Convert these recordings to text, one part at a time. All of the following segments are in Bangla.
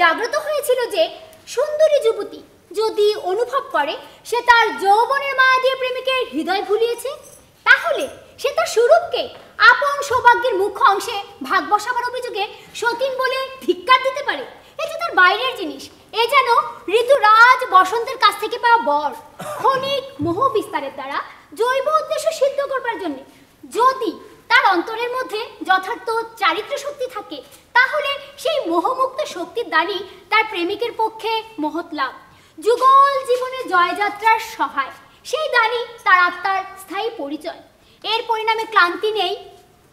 জাগ্রত হয়েছিল যে সুন্দরী যুবতী যদি অনুভব করে সে তার যৌবনের মায়া দিয়ে প্রেমিকের হৃদয় ভুলিয়েছে, তাহলে সে তার স্বরূপকে আপন সৌভাগ্যের মুখ্য অংশে ভাগ বসাবার অভিযোগে সতীন বলে ধিক্কার দিতে পারে। এ যে তার বাইরের জিনিস, এ যেন ঋতুরাজ বসন্তের কাছ থেকে পাওয়া বর, ক্ষণিক মোহ বিস্তারের দ্বারা জৈব উদ্দেশ্য সিদ্ধ করবার জন্য। যদি তার অন্তরের মধ্যে যথার্থ চারিত্র শক্তি থাকে, তাহলে সেই মোহমুক্ত শক্তির দ্বারই তার প্রেমিকের পক্ষে মহৎ লাভ, যুগল জীবনের জয়যাত্রার সহায়। সেই দ্বারই তার আত্মার স্থায়ী পরিচয়। এর পরিণামে ক্লান্তি নেই,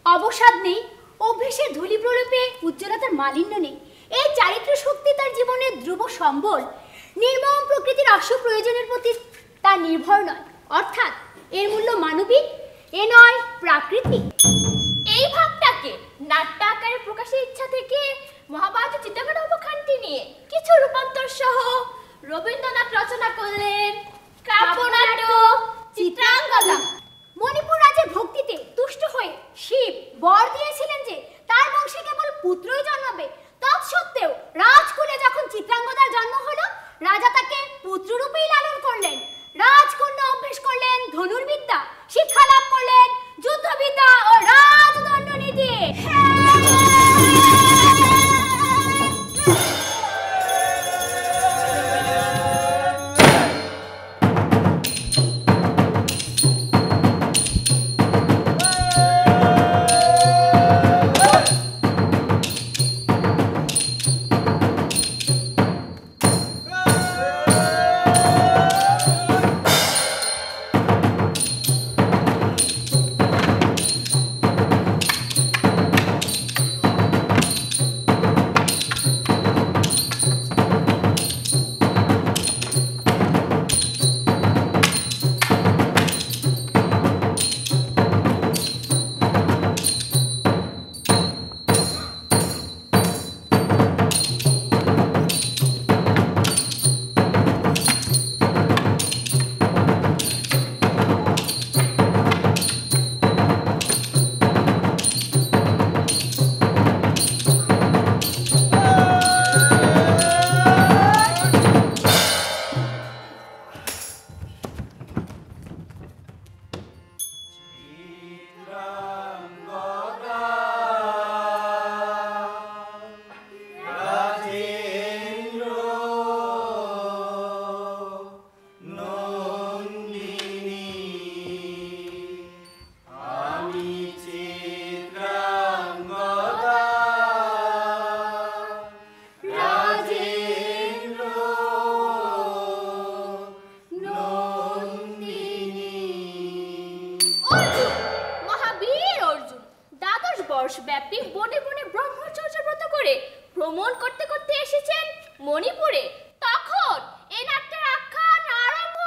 অবসাদ নেই, অভ্যেসের ধূলি প্রলেপে উজ্জ্বলতার মালিন্য নেই। এই চারিত্র শক্তি তার জীবনের ধ্রুব সম্বল, নির্মম প্রকৃতির আশু প্রয়োজনের প্রতি তার নির্ভর নয়, অর্থাৎ এর মূল্য মানবিক, এ নয় প্রাকৃতিক। এই ভাবটাকে নাট্য আকারে প্রকাশের ইচ্ছা থেকে মহাভারত চিত্রকর অবখানটি নিয়ে কিছু রূপান্তর সহ রবীন্দ্রনাথ রচনা করলেন কাব্যনাটক চিত্রাঙ্গদা। মণিপুর রাজের ভক্তিতে তুষ্ট হয়ে শিব বর দিয়েছিলেন যে তার বংশে কেবল পুত্রই জন্মাবে। তৎসত্ত্বেও রাজকুলে যখন চিত্রাঙ্গদার জন্ম হলো, রাজা তাকে পুত্ররূপেই লালন করলেন। রাজকন্যা অভ্যেস করলেন ধনুর্বিদ্যা, শিক্ষা লাভ করলেন যুদ্ধবিদ্যা ও রাজদণ্ডনীতি। ব্যাপী বনে বনে ব্রহ্মচর্য ব্রত করে ভ্রমণ করতে করতে এসেছেন মণিপুরে। তখন এই নাট্যের আখ্যান আরম্ভ।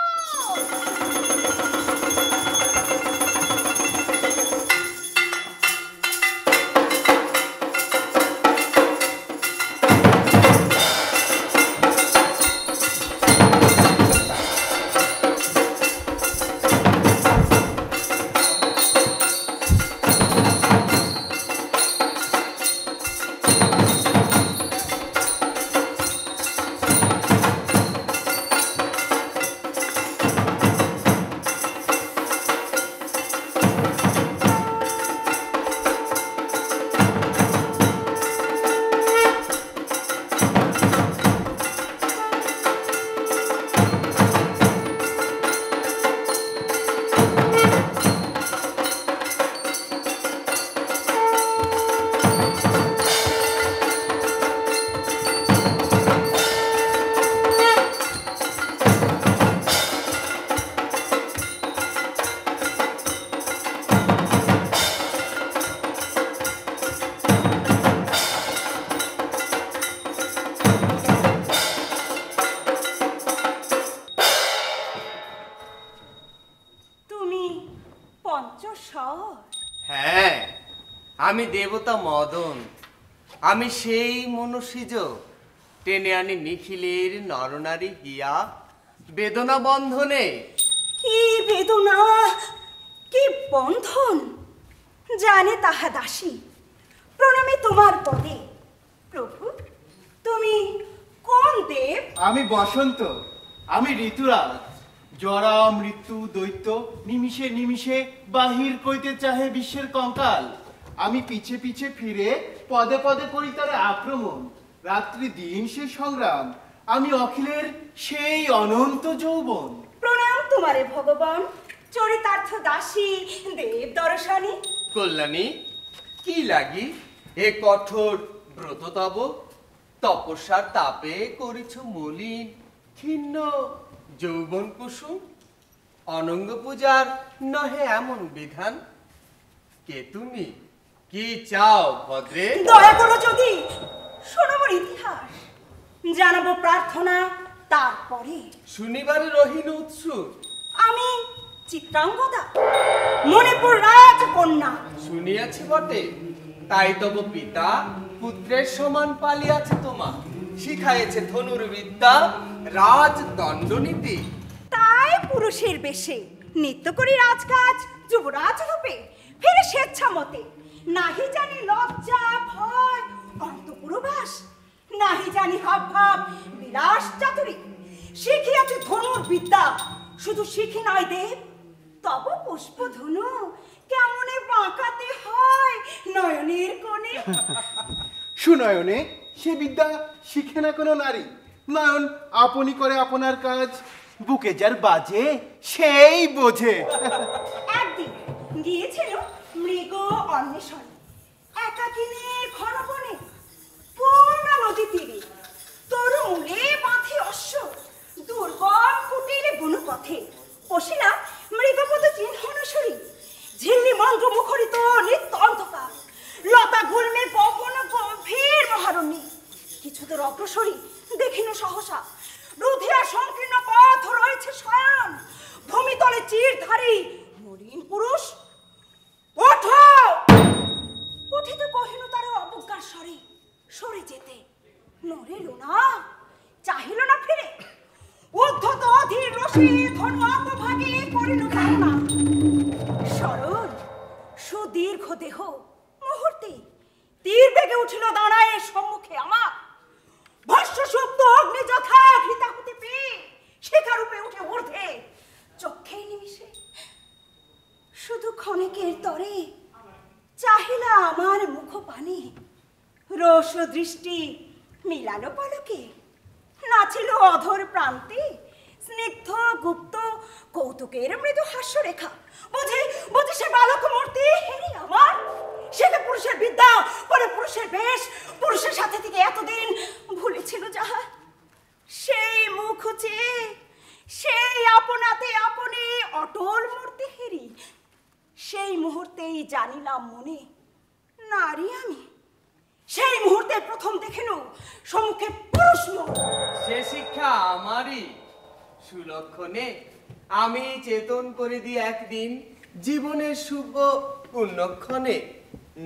হ্যাঁ, আমি দেবতা মদন। আমি সেই মনুষ্যজ টেনে আনি নিখিলের নরনারী হিয়া বেদনা বন্ধনে। কি বেদনা, কি বন্ধন জানে তাহা দাসী। প্রণামে তোমার পদে প্রভু, তুমি কোন দেব? আমি বসন্ত, আমি ঋতুরাজ। জরা মৃত্যু দৈত্য নিমিষে নিমিষে বাহির কইতে চাহে বিশ্বের কঙ্কাল। আমি পিছে পিছে ফিরে পদে পদে করি তার আক্রমণ। রাত্রি দিন সে সংগ্রাম, আমি অখিলের সেই অনন্ত যৌবন। প্রণাম তোমারে ভগবান, চরিতার্থ দাসী দেব দর্শনী। কল্যাণী, কি লাগি এ কঠোর ব্রত তব? তপস্যার তাপে করিছ মলিন ক্ষীণ যৌবন কুসুম। অনঙ্গ পূজার নহে এমন বিধান। কে তুমি, কি চাও ভদ্রে? দয়া করো যদি, শোনো মোর ইতিহাস, জানাবো প্রার্থনা, তারপরে। শুনিবারে রহিন উৎসুক। আমি চিত্রাঙ্গদা, মণিপুর রাজকন্যা। শুনিয়াছি বটে, তাই তব পিতা পুত্রের সমান পালিয়াছে তোমা, শিখাইছে ধনুর্বিদ্যা, রাজদণ্ডনীতি। তাই পুরুষের বেশে নিত্য করি রাজকাজ, যুবরাজ রূপে ফিরে স্বেচ্ছা মতে। নাহি জানি লজ্জা ভয় অন্তপুরবাস, নাহি জানি হাব ভাব বিলাস চাতুরী। শিখিয়াছে ধনুর বিদ্যা, শুধু শিখি নয় দেব, তব পুষ্প ধনু কেমনে বাঁকাতে হয় নয়নের কোণে। সুনয়নে সে বিদ্যা শিখে না কোনো নারী। নয়ন আপনি করে আপনার কাজ, বুকে যার বাজে সেই বোঝে। একদিন গিয়েছিল মৃগ অন্বেষণ, একাকিনী ঘন বনে, পূর্ণা নদী তীরে, তরুমূলে বাঁধে অশ্ব, দুর্গম কুটির বনপথে পশিলাম মৃগপদ চিহ্ন অনুসরী। ঝিল্লি মন্ত্র মুখরিত নিত্য অন্ধকার, লতা গুল্মে গহন গভীর মহারণ্যে। কিছু দূর অগ্রসরী দেখিল সহসা, রুধিরা সংকীর্ণ পথ রয়েছে শয়ন, ভূমিতলে চিরধারী মলিন পুরুষ। ওঠো! উঠিতে কহিল তার অবজ্ঞার স্বরে, সরে যেতে নড়িল না, চাহিল না ফিরে। উদ্ধত অধীর রসে ধনু অপভাগে করিল ধারণা। সরল সুদীর্ঘ দেহ মুহূর্তে তীর বেগে উঠিল দাঁড়ায় সম্মুখে আমার। ভস্য সুপ্ত অগ্নি যথা ঘৃতাহুতি পেয়ে শিখারূপে উঠে ঊর্ধ্বে, চক্ষে নিমিষে শুধু ক্ষণিকের তরে চাহিলা আমার মুখ পানে। রস দৃষ্টি মিলালো পলকে, নাচিল অধর প্রান্তে স্নিগ্ধ গুপ্ত কৌতুকের মৃদু হাস্য রেখা। বুঝে বুঝে সে বালক মূর্তি হেরি আমার, সেটা পুরুষের বিদ্যা, পরে পুরুষের বেশ, পুরুষের সাথে থেকে এতদিন ভুলেছিল যাহা। সেই মুখ চেয়ে সেই আপনাতে আপনি অটল মূর্তি হেরি, সেই মুহূর্তেই জানিলাম মনে নারী আমি। সেই মুহূর্তে প্রথম দেখিনু সম্মুখে পুরুষ মুখ। সে শিক্ষা আমারই সুলক্ষণে আমি চেতন করে দিই একদিন জীবনের শুভ পুণ্যক্ষণে।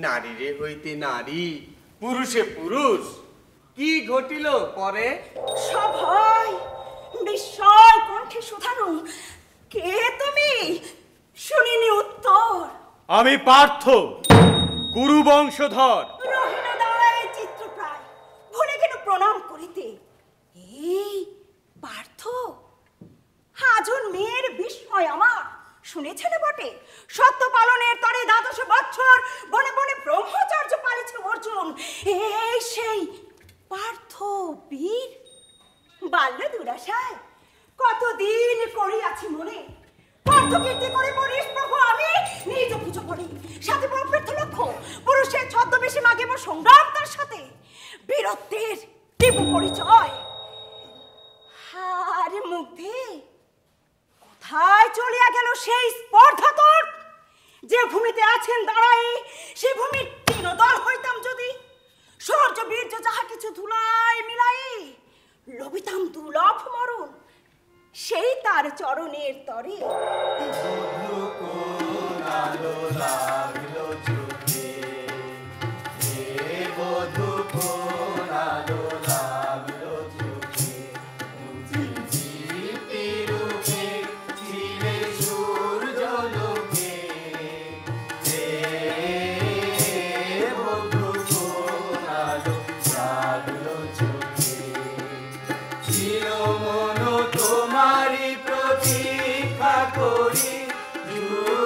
নারীরে হইতে নারী, পুরুষে পুরুষ, কি ঘটিল পরে? সভয় বিস্ময় কণ্ঠে শুধানু, কে তুমি? শুনিনি উত্তর। আমি পার্থ, কুরু বংশধর। রহিল দাঁড়ায় চিত্রপ্রায়, ভুলে গেল প্রণাম করিতে। এই পার্থ, হাজন মেয়ের বিস্ময় আমার। শুনেছেন বটে, সত্য পালনের তরে ১২ বছর বনে বনে ব্রহ্মচর্য পালিছে অর্জুন। এই সেই পার্থ বীর। বাল্য দুরাশায় কতদিন করিয়াছি মনে, পার্থ কীর্তি করে বলিস প্রভু আমি নিজ পুজো করি। সাথে প্রবৃত্ত লক্ষ্য, পুরুষের ছদ্মবেশে মাগিব সংগ্রাম তার সাথে, বীরত্বের দেব পরিচয়। হার মুগ্ধে কোথায় চলিয়া গেল সেই স্পর্ধা তোর? যে ভূমিতে আছেন দাঁড়াই, সে ভূমির তৃণদল হইতাম যদি। সূর্য বীর্য যাহা কিছু ধুলাই মিলাই, লবিতাম দুর্লভ মরণ সেই তার চরণের তরে।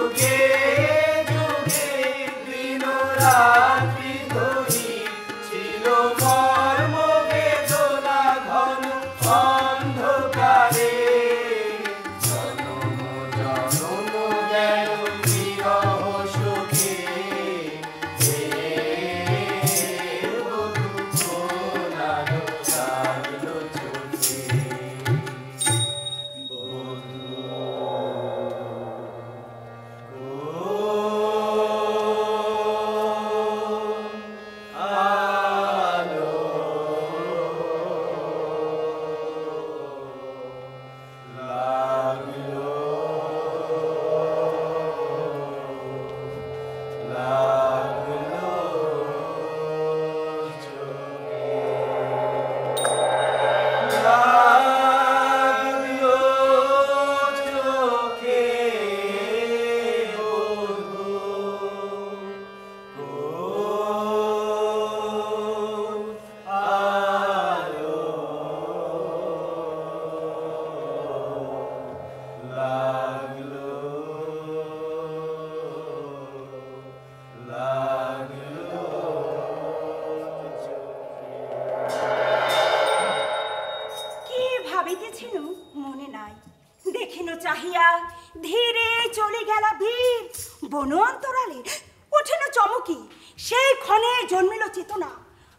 যুগে যুগে দিন রাত্রি ধরি ছিল মর্ম বেদনা ঘন অন্ধকারে জনম জনম গেল বিরহ সুখে বনন্তরালে ওঠেন চমকি সেই ক্ষণে জন্মিল চেতনা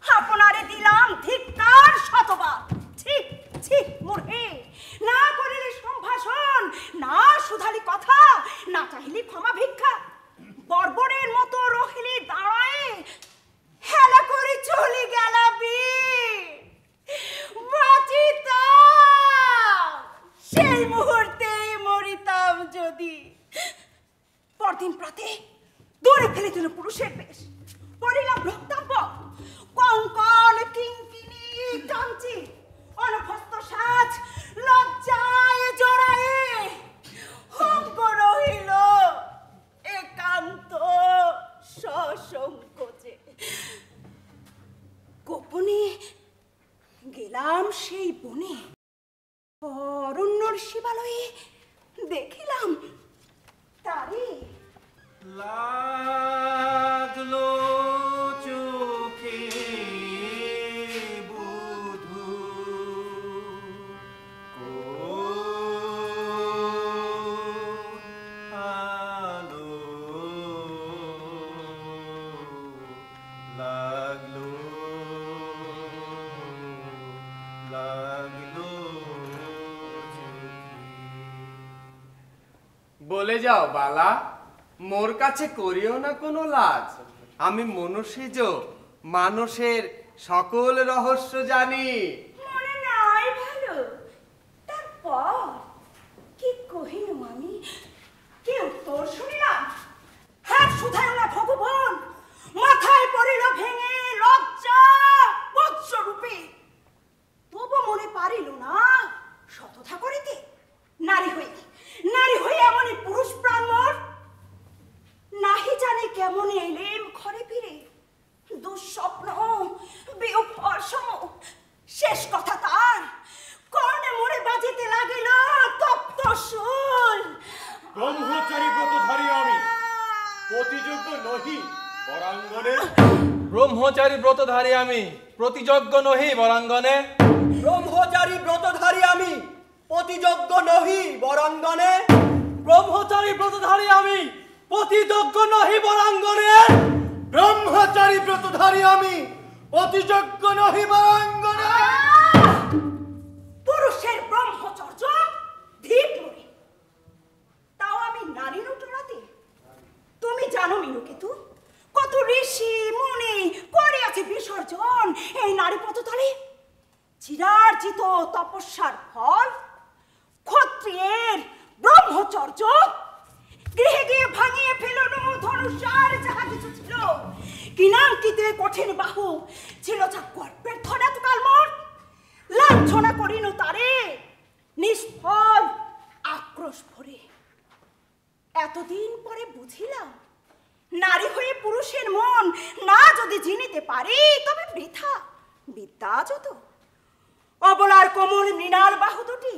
আপনারে দিলাম ধিক্কার শতবার ঠিক ঠিক মূর্হে না করিলি সম্ভাষণ না শুধালি কথা না চাহিলি ক্ষমা ভিক্ষা বর্বরের মতো রহিলি দাঁড়ায় হেলা করে চলে গেল বাঁচিতাম সেই মুহূর্তে মরিতাম যদি পরদিন প্রাতে দৌড়ে ফেলে দিল পুরুষের বেশ পড়িলাম রক্তাম্ব কঙ্কন কিঙ্কিনি কাঞ্চি অনভস্ত সাজ লজ্জায় জড়ায়ে অঙ্গ রহিল একান্ত সসংকোচে গোপনে গেলাম সেই বনে অরণ্যর শিবালয়ে দেখিলাম তারে লাগলো চোখে বুধু আলো লাগলো লাগলো বলে যাও বালা মোর কাছে করিও না কোনো লাজ আমি মনুষ্যজ মানুষের সকল রহস্য জানি মনে নাই ভালো তারপর কি কহিনু আমি কি উত্তর শুনিলাম হ্যাঁ শুধায় না ভগবান মাথায় পড়িল ভেঙে লজ্জা বজ্র রূপে তবু মনে পারিল না শতথা করিতে নারী হয়ে এমনই পুরুষ প্রাণ মোর নাহি জানি কেমন এলেম ঘরে ফিরে দুঃস্বপ্ন বিয়োগ সম শেষ কথা তার কর্ণে মোরে বাজিতে লাগিল তপ্ত শুল ব্রহ্মচারী ব্রতধারী আমি প্রতিযোগ্য নহি বরাঙ্গনে ব্রহ্মচারী ব্রতধারী আমি প্রতিযজ্ঞ নহি বরাঙ্গনে ব্রহ্মচারী ব্রতধারী আমি প্রতিযজ্ঞ নহি বরাঙ্গনে ব্রহ্মচারী ব্রতধারী আমি প্রতিযজ্ঞ নহি বরাঙ্গনে ব্রহ্মচারী ব্রতধারী আমি অতিযজ্ঞ নহি বরাঙ্গনে পুরুষের ব্রহ্মচর্য ধীপ মরে তাও আমি নারীর উঠরাতে তুমি জানো মিনুকেতু কত ঋষি মুনি করে আছে বিসর্জন এই নারী পদতলে চিরার্জিত তপস্যার ফল ক্ষত্রিয়ের ব্রহ্মচর্য গৃহে গিয়ে ভাঙিয়ে ফেলনো ধনুষার যাহা কিছু ছিল কিনাঙ্কিতে কঠিন বাহু ছিল যা গর্বের ধরা তো কালমোর লাঞ্ছনা করিল তারে নিষ্ফল আক্রোশ ভরে এতদিন পরে বুঝিলাম নারী হয়ে পুরুষের মন না যদি জিনিতে পারি তবে বৃথা বিদ্যা যত অবলার কোমল মৃণাল বাহু দুটি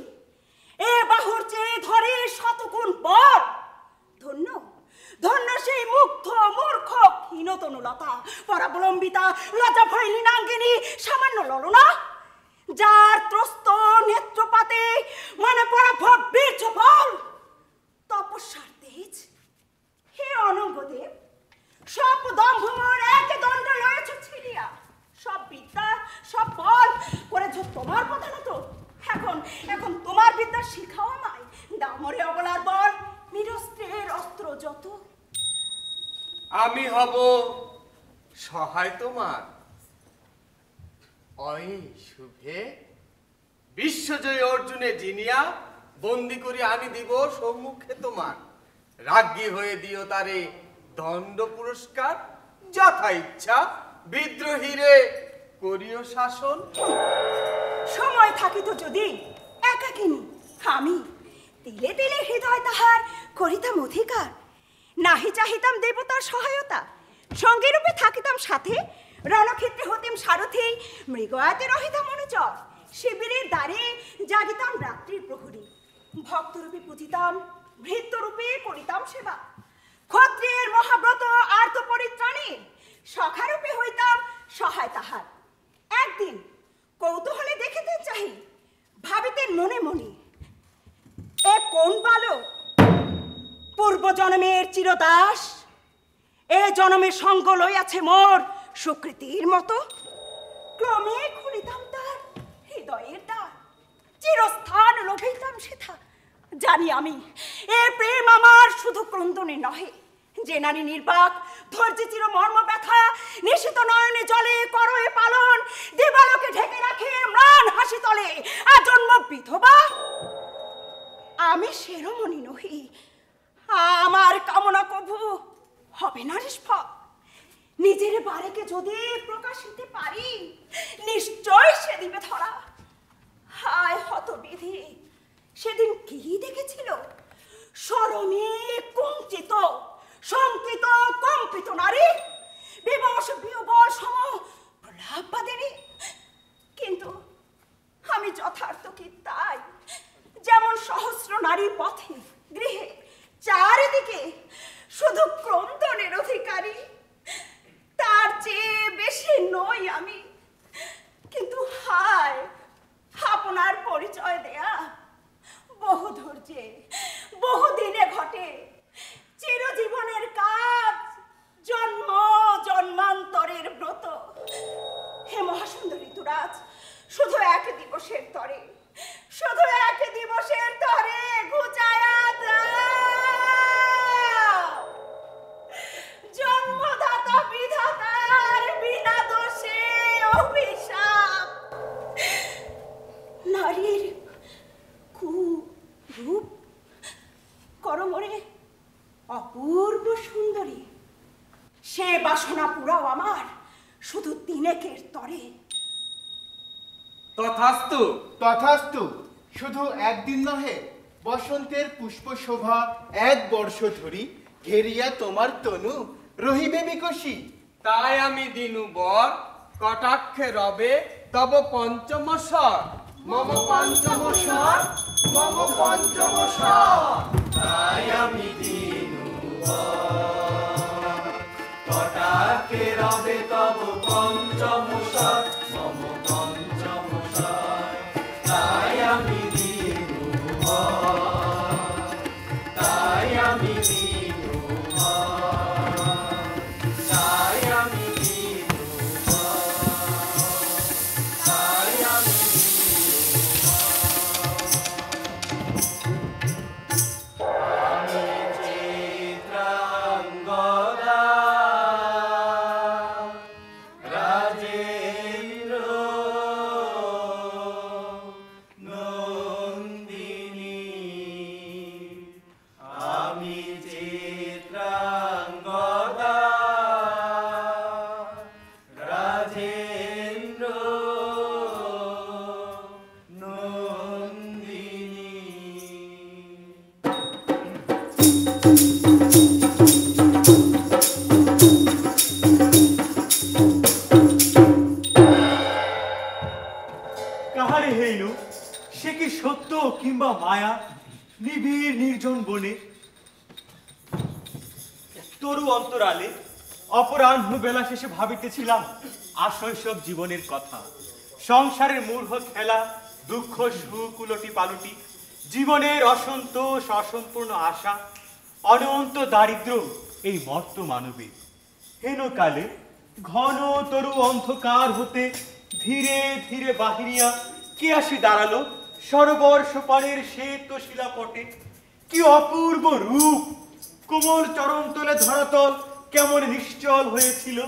এ বাহুর চেয়ে ধরে শতগুণ বর ধন্য ধন্য সেই মুগ্ধ মূর্খ হীনতনুলতা পরাবলম্বিতা লজ্জা ভয় লীনাঙ্গিনী সামান্য ললনা, যার ত্রস্ত নেত্রপাতে মানে পড়া ভব্যের চপল তপস্যার তেজ। হে অনঙ্গদেব, সব দম্ভমোর এক দণ্ড লয়েছ ছিড়িয়া, সব বিদ্যা সব বল করেছ তোমার প্রধানত। এখন তোমার বিদ্যা শিখাও আমায়, দামরে অবলার বল নিরস্ত্রের অস্ত্র যত। আমি হব সহায় তোমার, অয়ে শুভে বিশ্বজয়ী অর্জুনে জিনিয়া বন্দি করি আনি দিব সম্মুখে তোমার। রাজ্ঞী হয়ে দিও তারে দণ্ড পুরস্কার, যথা ইচ্ছা বিদ্রোহীরে করিও শাসন। সময় থাকিত যদি একাকিনী আমি তিলে তিলে হৃদয় তাহার করিতাম অধিকার। নাহি চাহিতাম দেবতার সহায়তা, সঙ্গে রূপে থাকিতাম সাথে, রণক্ষেত্রে হতিম সারথি, মৃগয়াতে রহিতাম অনুচর। শিবিরের দ্বারে জাগিতাম রাত্রির প্রহরী, ভক্তরূপে পুজিতাম, ভৃত্যরূপে করিতাম সেবা। ক্ষত্রিয়ের মহাব্রত আর্ত পরিত্রাণীর, সখারূপে হইতাম সহায় তাহার। একদিন কৌতূহলে দেখিতে চাহি, ভাবিতেন মনে মনে, এ কোন বালক পূর্ব জন্মের চিরদাস, এ জন্মে সঙ্গ লইয়াছে মোর সুকৃতির মতো। ক্রমে খুলিতাম তার হৃদয়ের দ্বার, চিরস্থান লভিতাম সেথা। জানি আমি এ প্রেম আমার শুধু ক্রন্দনে নহে, যে নারী নির্বাক ধৈর্যে চির মর্ম ব্যথা, নিশিত নয়নে জলে করয়ে পালন, দিবালোকে ঢেকে রাখে ম্লান হাসি তলে আজন্ম বিধবা। আমি সেরমণি নহি, আমার কামনা কভু হবে না নিষ্ফল। নিজের বারেকে যদি প্রকাশিতে পারি, নিশ্চয় সে দিবে ধরা। হায় হতবিধি, সেদিন কি দেখেছিল? শরমে কুঞ্চিত শঙ্কিত কম্পিত নারী, বিবশ বিহবল সম প্রলাপবাদিনী। কিন্তু আমি যথার্থ কি তাই? যেমন সহস্র নারী পথে গৃহে চারিদিকে শুধু ক্রন্দনের অধিকারী, তার চেয়ে বেশি নই আমি। কিন্তু হায়, আপনার পরিচয় দেয়া বহু ধৈর্যে বহুদিনে ঘটে, চিরজীবনের কাজ, জন্ম জন্মান্তরের ব্রত। হে মহাসুন্দর ঋতুরাজ, শুধু এক দিবসের তরে, শুধু এক দিবসের তরে ঘুচায়া দাও। জন্মদাতা বিধাতার বিনা দোষে অভিশাপ। নারীর কুরূপ করমরে অপূর্ব সুন্দরী, সে বাসনা পুরাও আমার শুধু তিনেকের তরে। তথাস্তু তথাস্তু, শুধু একদিন নহে, বসন্তের পুষ্প শোভা এক বর্ষ ধরি ঘেরিয়া তোমার তনু রহিবে বিকশী। তাই আমি দিনু বর কটাক্ষে রবে তব পঞ্চম স্বর, মম পঞ্চম স্বর, মম পঞ্চম স্বর। তাই আমি দিনু বর কটাক্ষে রবে তব পঞ্চম স্বর, মম পঞ্চম স্বর। তাই আমি দিনু বর, তাই আমি দিনু বর, তাই আমি দিনু বর, তাই আমি কাহারে হেইল, সে কি সত্য কিংবা মায়া? নিবিড় নির্জন বনে তরু অন্তরালে অপরাহ্ন বেলা শেষে ভাবিতেছিলাম আশৈশব জীবনের কথা। সংসারের মূর্খ খেলা, দুঃখ সুখ উলটি পালটি, জীবনের অসন্তোষ, অসম্পূর্ণ আশা, অনন্ত দারিদ্র এই মর্ত মানবীর। হেনকালে ঘন তরু অন্ধকার হতে ধীরে ধীরে বাহিরিয়া কে আসি দাঁড়ালো সরোবর সোপানের শ্বেত শিলাপটে। কি অপূর্ব রূপ! কোমল চরণ তলে ধরাতল কেমন নিশ্চল হয়েছিল।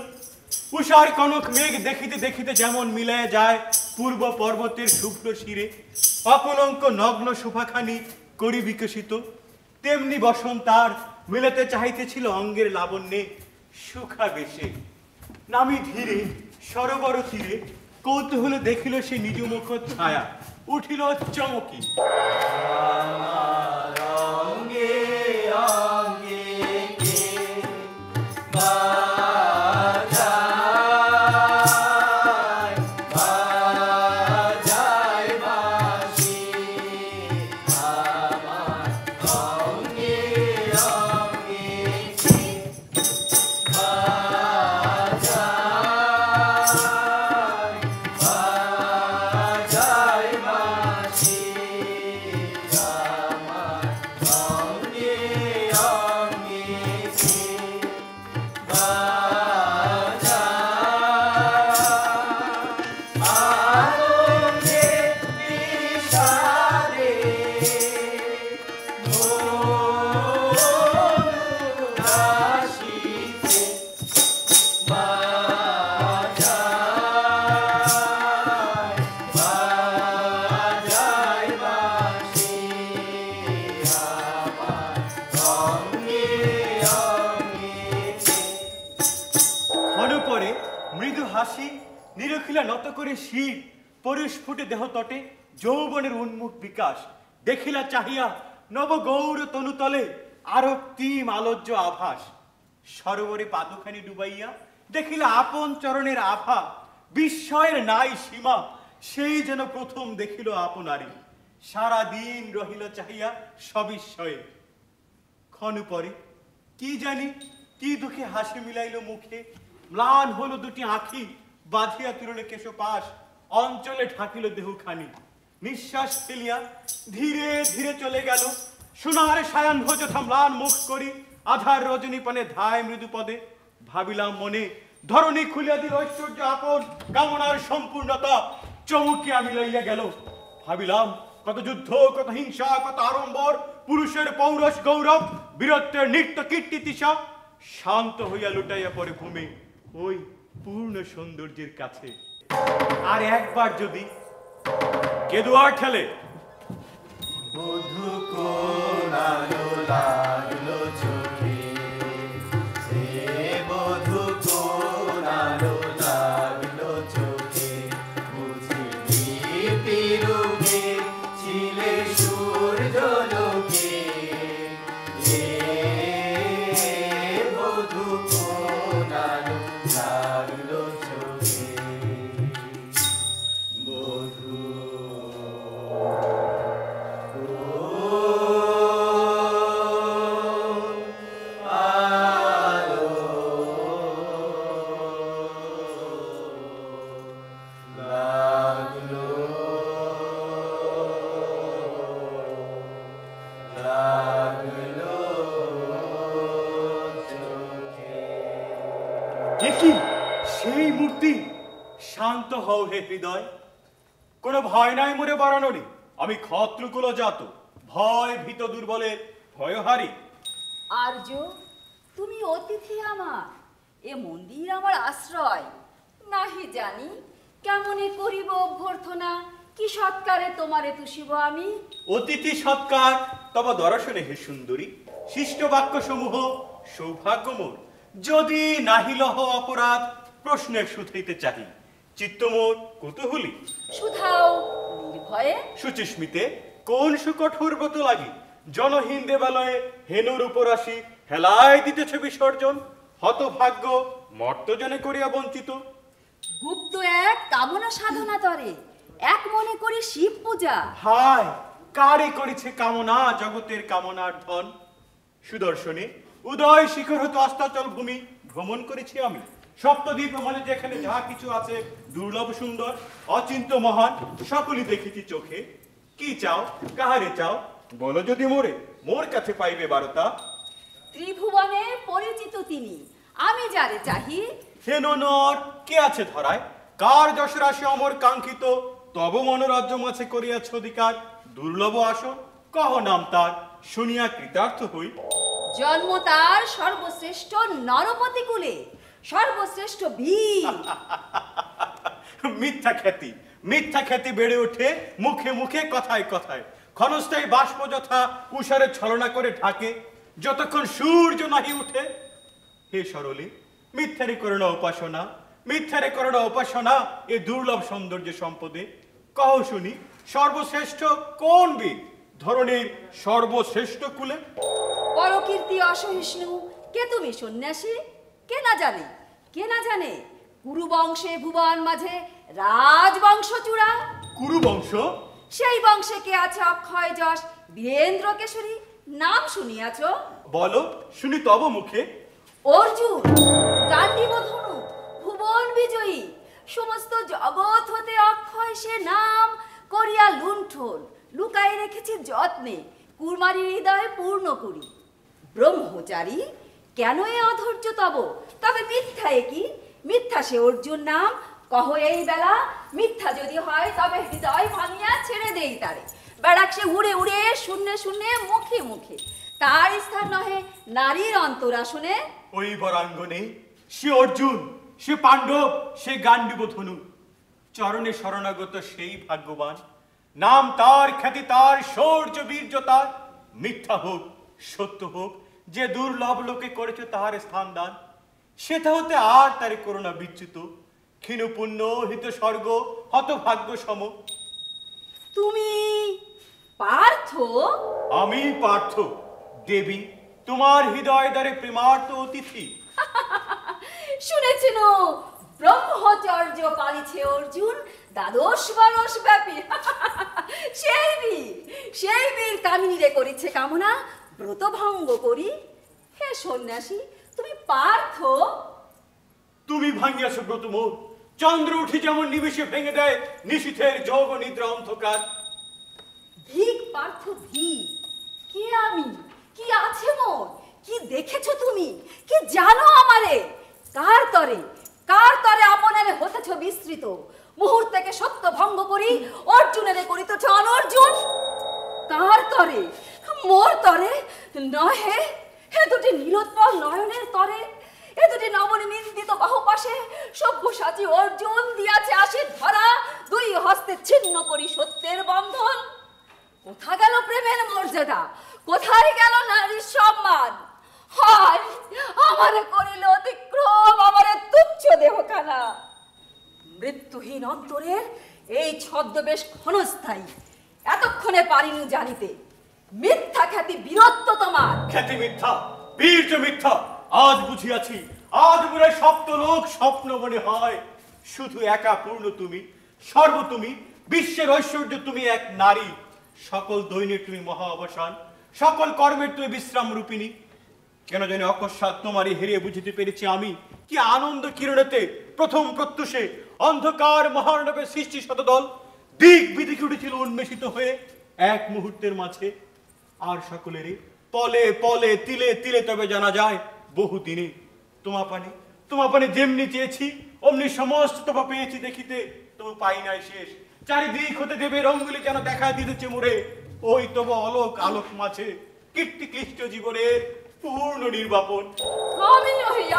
উষার কনক মেঘ দেখিতে দেখিতে যেমন মিলায় যায় পূর্ব পর্বতের শুভ্র শিরে, অকলঙ্ক নগ্ন শোভাখানি করি বিকশিত, তেমনি বসন্তার মিলাতে চাহিতেছিল অঙ্গের লাবণ্যে সুখা বেশে। নামি ধীরে সরোবর তীরে কৌতূহলে দেখিল সে নিজ মুখ ছায়া, উঠিল চমকি। নত করে শির পরিস্ফুটে দেহ তটে যৌবনের উন্মুখ বিকাশ দেখিলা চাহিয়া নব গৌর তনুতলে আরক্তিম আলোজ্য আভাস। সরোবরে পাদখানি ডুবাইয়া দেখিলা আপন চরণের আভা, বিস্ময়ের নাই সীমা, সেই যেন প্রথম দেখিল আপনারি। সারা দিন রহিল চাহিয়া সবিস্ময়ে। ক্ষণ পরে কি জানি কি দুঃখে হাসি মিলাইল মুখে, ম্লান হলো দুটি আঁখি, বাঁধিয়া তুললে কেশপাশ, অঞ্চলে ঢাকিল দেহখানি। নিঃশ্বাস ফেলিয়া ধীরে ধীরে চলে গেল সোনার সায়াহ্ন যথা ম্লান মুখ করি, আধার রজনী পানে ধায় মৃদু পদে। ভাবিলাম মনে ধরণী খুলিয়া দিল ঐশ্বর্য আপন, কামনার সম্পূর্ণতা চমকিয়া মিলাইয়া গেল। ভাবিলাম কত যুদ্ধ, কত হিংসা, কত আড়ম্বর, পুরুষের পৌরষ গৌরব, বীরত্বের নিত্য কীর্তি তিসা শান্ত হইয়া লুটাইয়া পড়ে ভূমে ওই পূর্ণ সৌন্দর্যের কাছে। আর একবার যদি কেদুয়ার ঠেলে বধূ কোনালো লাগলো চোখে, সে বধূ কোনালো লাগলো চোখে, বুঝি পিরুগে ছিলে সূর্য লোকে, বধূ কোনালো লাগলো চোখে। বধূ সেই মূর্তি। শান্ত হও হে হৃদয়, কোনো ভয় নাই মোরে বাড়ানোরই। আমি ক্ষত্রকুল জাত, ভয় ভীত দুর্বলের ভয়হারি। আর্য, তুমি অতিথি আমার, এ মন্দির আমার আশ্রয়। নাহি জানি কেমনে করিব অভ্যর্থনা, কি সৎকারে তোমারে তুষিব আমি। অতিথি সৎকার তব দর্শনে হে সুন্দরী, শিষ্ট বাক্য সমূহ সৌভাগ্য মোর। যদি নাহি লহ অপরাধ, প্রশ্নের শুধাইতে চাহি, চিত্ত মোর কৌতূহলী। শুধাও নির্ভয়ে। সুচিস্মিতে কোন সুকঠোর ব্রত লাগি, জনহীন দেবালয়ে হেনুর উপর আসি হেলায় দিতেছে বিসর্জন। হতভাগ্য মর্তজনে করিয়া বঞ্চিত। গুপ্ত এক কামনা সাধনা তরে, এক মনে করি শিব পূজা। হায় কারে করেছে কামনা জগতের কামনার ধন। সুদর্শনে উদয় শিখর হতে অস্তাচল ভূমি ভ্রমণ করেছি আমি। সপ্তদ্বীপ মানে যেখানে যা কিছু আছে দুর্লভ সুন্দর অচিন্ত মহান সকলই দেখেছি চোখে। কি চাও কাহারে চাও বলো যদি মোরে, মোর কাছে পাইবে বারতা। ত্রিভুবনে পরিচিত তিনি, আমি যারে চাহি। হেন নর কে আছে ধরায়, কার যশরাশি অমর কাঙ্ক্ষিত, তব মনোরাজ্য মাঝে করিয়াছ অধিকার। দুর্লভ আসন কহ নাম তার, শুনিয়া কৃতার্থ হই। জন্ম তার সর্বশ্রেষ্ঠ নরপতি কুলে, সর্বশ্রেষ্ঠ বীর। মিথ্যা খ্যাতি বেড়ে ওঠে মুখে মুখে কথায় কথায়। ক্ষণস্থায়ী বাষ্প যথা উষারে ছলনা করে ঢাকে, যতক্ষণ সূর্য নাহি উঠে। হে সরলী, মিথ্যারে করো না উপাসনা, মিথ্যারে করো না উপাসনা এ দুর্লভ সৌন্দর্য সম্পদে। কহ শুনি সর্বশ্রেষ্ঠ কোন বীর ধরনের সর্বশ্রেষ্ঠ কুলে? পরকীর্তি অসহিষ্ণু কে তুমি সন্ন্যাসী? কে না জানে, কে না জানে কুরু বংশে ভুবন মাঝে রাজবংশ চূড়া। কুরু বংশ? সেই বংশে কে আছে অক্ষয় যশ বীরেন্দ্র কেশরী, নাম শুনিয়াছ? বলো শুনি তব মুখে। অর্জুন গান্ডীব ধনু ভুবন বিজয়ী, সমস্ত জগৎ হতে অক্ষয় সে নাম করিয়া লুণ্ঠন লুকাই রেখেছে যত্নে, কুরমারির হৃদয়ে পূর্ণ করি। ব্রহ্মচারী কেন এ অধৈর্য তব, তবে মিথ্যা কি? মিথ্যা সে অর্জুন নাম, কহ এই বেলা মিথ্যা যদি হয় তবে হৃদয় ভাঙিয়া ছেড়ে দেই তারে। বেড়াক সে উড়ে উড়ে শূন্যে শূন্যে মুখে মুখে, তার স্থান নহে নারীর অন্তরাসনে। ওই বরাঙ্গনে সে অর্জুন, সে পাণ্ডব, সে গান্ডীব ধনু, চরণে শরণাগত সেই ভাগ্যবান। নাম তার, খ্যাতি তার, শৌর্য বীর্য তার। মিথ্যা হোক সত্য হোক, যে দুর্লভ লোকে করেছে তাহার স্থান দান, সেটা হতে আর তারে করোনা বিচ্যুত। ক্ষীণ পুণ্য হিত স্বর্গ হতভাগ্য সম। তুমি পার্থ? আমি পার্থ, দেবী তোমার হৃদয় দ্বারে প্রেমার্থ অতিথি। শুনেছেন ব্রহ্মচর্য পালিছে অর্জুন দ্বাদশ বরষ ব্যাপী। সেই বীর কামিনীরে করিছে কামনা, ব্রত ভঙ্গ করি। হে সন্ন্যাসী তুমি পার্থ? তুমি ভাঙিয়াছ ব্রত মোর, চন্দ্র উঠি যেমন নিমেষে ভেঙে দেয় নিশীথের যোগ নিদ্রা অন্ধকার। ধিক পার্থ ধিক, কে আমি, কি আছে মোর, কি দেখেছো তুমি, কি জানো আমারে? কার তরে আপনারে হতেছ বিস্তৃত, মুহূর্তেকে সত্য ভঙ্গ করি অর্জুনেরে করিতেছ অনর্জুন। কার তরে? মোর তরে নহে, হে দুটি নীলোৎপল নয়নের তরে, এ দুটি নবনী নিন্দিত বাহুপাশে সব্যসাচী অর্জুন দিয়াছে আসে ধরা, দুই হস্তে ছিন্ন করি সত্যের বন্ধন। কোথা গেল প্রেমের মর্যাদা, কোথায় গেল নারীর সম্মান? হায় আমারে করিল অতিক্রম, আমারে তুচ্ছ দেহখানা। মৃত্যুহীন অন্তরের এই ছদ্মবেশ ক্ষণস্থায়ী, এতক্ষণে পারিনি জানিতে। মিথ্যা খ্যাতি বীরত্ব তোমার। খ্যাতি মিথ্যা, বীর্য মিথ্যা, আজ বুঝিয়াছি। আজ মনে সপ্ত লোক স্বপ্ন মনে হয়। শুধু একা পূর্ণ তুমি, সর্ব তুমি, বিশ্বের ঐশ্বর্য তুমি এক নারী। সকল দৈনের তুমি মহা অবসান, সকল কর্মের তুমি বিশ্রাম রূপিণী। কেন জানি অকস্মাৎ তোমারই হেরিয়ে বুঝিতে পেরেছি আমি, কি আনন্দ কিরণেতে প্রথম প্রত্যুষে অন্ধকার মহার্ণবে সৃষ্টি শতদল দিক বিদিকে উঠেছিল উন্মেষিত হয়ে এক মুহূর্তের মাঝে। আর সকলেরই পলে পলে তিলে তিলে তবে জানা যায় বহু দিনে। তোমা পানে যেমনি চেয়েছি অমনি সমস্ত তবা পেয়েছি দেখিতে, তবু পাই নাই শেষ। চারিদিক হতে দেবের অঙ্গুলি যেন দেখা দিতেছে মোরে, ওই তব অলোক আলোক মাঝে কীর্তি ক্লিষ্ট জীবনের পূর্ণ নির্বাপন।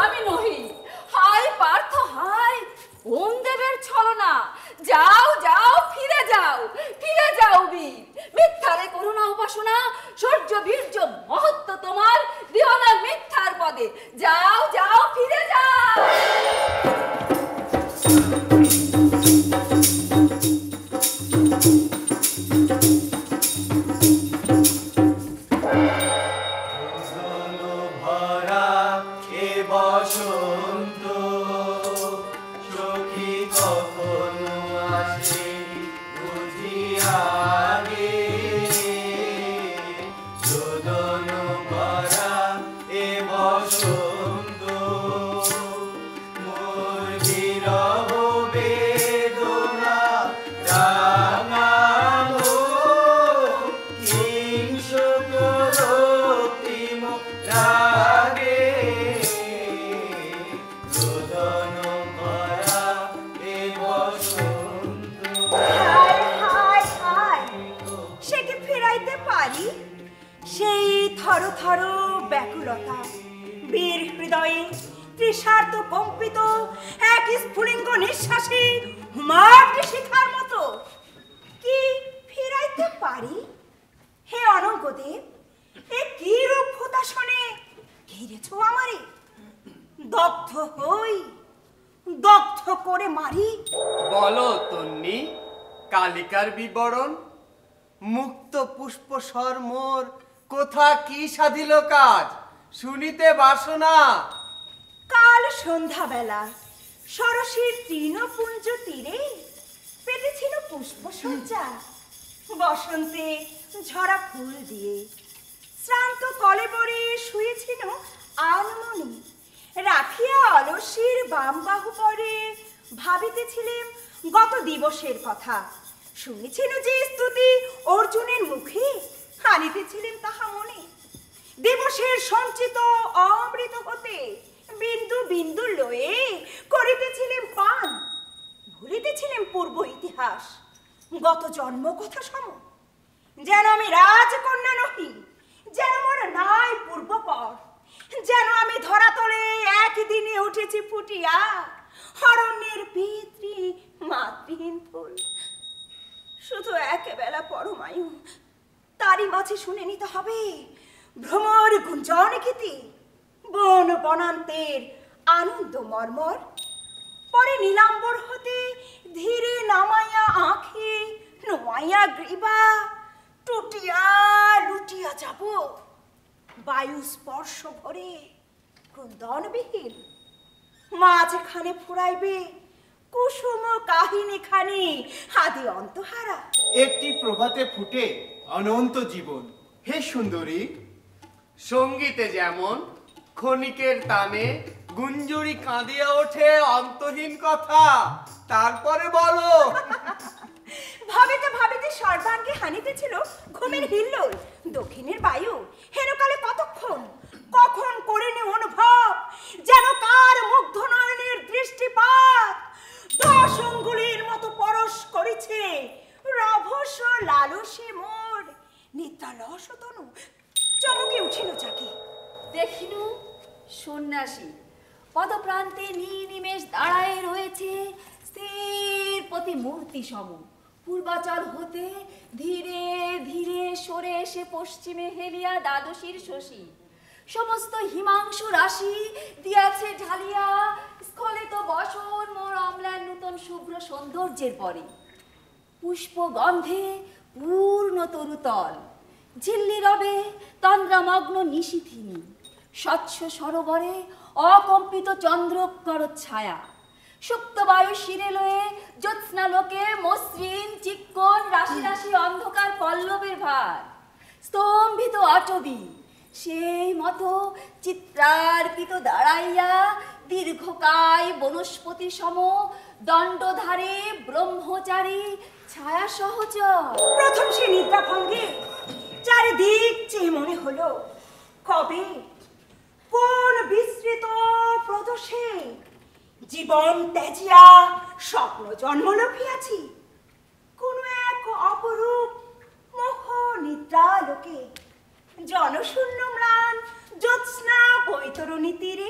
আমি নহি, হায় পার্থ হায়, কোন দেবের ছলনা! যাও যাও, ফিরে যাও বীর, মিথ্যারে করুণা উপাসনা, সূর্য বীর্য মহত্ব তোমার, দিও না মিথ্যার পদে। যাও যাও, ফিরে যাও। এ হৃদয়ে তৃষার্ত কম্পিত এক স্ফুলিঙ্গ নিঃশ্বাসে হুমায়ুন শিখার মতো কি ফিরাইতে পারি? হে অনঙ্গদেব, এ কি রূপ হুতাশনে ঘিরেছ আমারে? দগ্ধ হই, দগ্ধ করে মারি। বলো তন্নি, কালিকার বিবরণ। মুক্ত পুষ্প স্বর মোর কোথা কি সাধিল কাজ, শুনিতে বাসনা। কাল সন্ধ্যাবেলা সরসীর তৃণপুঞ্জ তীরে পেতেছিল পুষ্প সজ্জা, বসন্তে ঝরা ফুল দিয়ে। শ্রান্ত কলেবরে শুয়েছিল আনমনি, রাখিয়া অলসীর বাম বাহু পরে ভাবিতেছিলেন গত দিবসের কথা। শুনেছিল যে স্তুতি অর্জুনের মুখে, আনিতেছিলেন তাহা মনে। দিবসের সঞ্চিত অমৃত হতে বিন্দু বিন্দু লয়ে করিতেছিলেন পান। ভুলিতেছিলেন পূর্ব ইতিহাস, গত জন্ম কথা সম। যেন আমি রাজকন্যা নহি, যেন মোর নাই পূর্বপর, যেন আমি ধরাতলে একদিনে উঠেছি ফুটিয়া অরণ্যের পিতৃ মাতৃহীন ফুল। শুধু একেবেলা পরমায়ু, তারই মাঝে শুনে নিতে হবে ভ্রমর গুঞ্জন গীতি, বন বনান্তের আনন্দ মর্মর। পরে নীলাম্বর হতে ধীরে নামাইয়া আঁখে নোয়াইয়া গ্রীবা টুটিয়া লুটিয়া যাব বায়ু স্পর্শ ভরে ক্রন্দনবিহীন। মাঝখানে ফুরাইবে কুসুম কাহিনী খানি আদি অন্তহারা। একটি প্রভাতে ফুটে অনন্ত জীবন। হে সুন্দরী, সঙ্গীতে যেমন ক্ষণিকের টানে গুঞ্জুরি কাঁদিয়া ওঠে অন্তহীন কথা, তারপরে বলো। ভাবিতে ভাবিতে সর্বাঙ্গে হানিতেছিল ঘুমের হিল্লোল। দক্ষিণের বায়ু হেনকালে কতক্ষণ কখন করেনি অনুভব, যেন কার মুগ্ধ নয়নের দৃষ্টিপাত 10 অঙ্গুলির মতো পরশ করেছে রভস লালসে মোর নিদ্রালস তনু। চমকে উঠিল যাকে দেখিনু সন্ন্যাসী পদপ্রান্তে নিমেষ দাঁড়ায় রয়েছে স্থির প্রতিমূর্তি সম। পূর্বাচল হতে ধীরে ধীরে সরে এসে পশ্চিমে হেলিয়া দ্বাদশীর শশী সমস্ত হিমাংশু রাশি দিয়াছে ঢালিয়া স্খলিত বসন মোর অম্লান নূতন শুভ্র সৌন্দর্যের পরে। পুষ্প গন্ধে পূর্ণ তরুতল, ঝিল্লি রবে তন্দ্রামগ্ন নিশীথিনী। স্বচ্ছ সরোবরে অকম্পিত চন্দ্রকর ছায়া, সুপ্ত বায়ু শিরে লয়ে জ্যোৎস্না লোকে মসৃণ চিক্কন রাশি রাশি অন্ধকার পল্লবের ভার। স্তম্ভিত অটবি সেই মতো চিত্রার্পিত দাঁড়াইয়া দীর্ঘকায় বনস্পতি সম দণ্ডধারে ব্রহ্মচারী ছায়া সহচর। প্রথম সে নিদ্রা ভঙ্গে চারিদিক চেয়ে মনে হলো কবে কোন বিস্তৃত প্রদোষে জীবন ত্যাজিয়া স্বপ্ন জন্ম লভিয়াছি। কোন এক অপরূপ মোহ নিদ্রা লোকে জনশূন্য ম্লান জ্যোৎস্না বৈতরণী তীরে।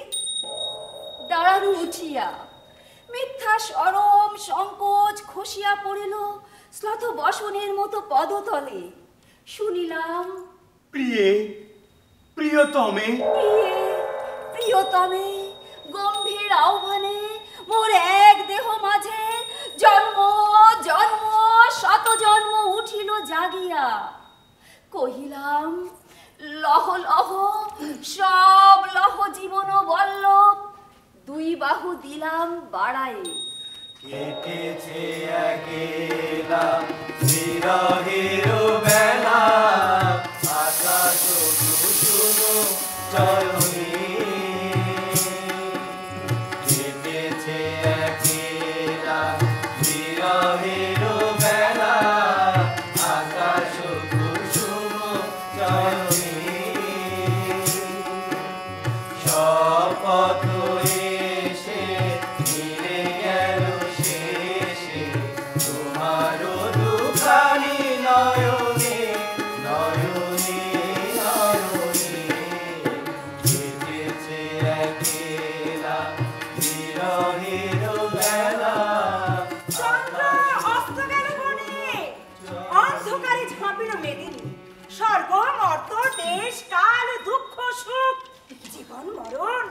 দাঁড়ানো উঠিয়া মিথ্যা সরম সংকোচ খসিয়া পড়িল শ্লথ বসনের মতো পদতলে। শুনিলাম প্রিয়ে প্রিয়তমে প্রিয়ে প্রিয়তমে গম্ভীর আহ্বানে মোর এক দেহ মাঝে জন্ম জন্ম শত জন্ম উঠিল জাগিয়া। কহিলাম লহ লহ সব লহ জীবন বল্লভ, 2 বাহু দিলাম বাড়ায়ে। কেটেছে একেলা বিরহের বেলা, আকাশ কুসুম জয়নী। কেটেছে একেলা বিরহের বেলা, আকাশ কুসুম জয়নী। শপথ এসে মিলে গেল শেষে, তোমারও দুখানি নয়নে নয়নে নয়নে। কেটেছে একেলা বিরহের বেলা। চন্দ্র অস্ত গেল বনে, অন্ধকারে ঝাঁপিল মেদিনী। স্বর্গ মর্ত দেশ কাল দুঃখ সুখ জীবন মরণ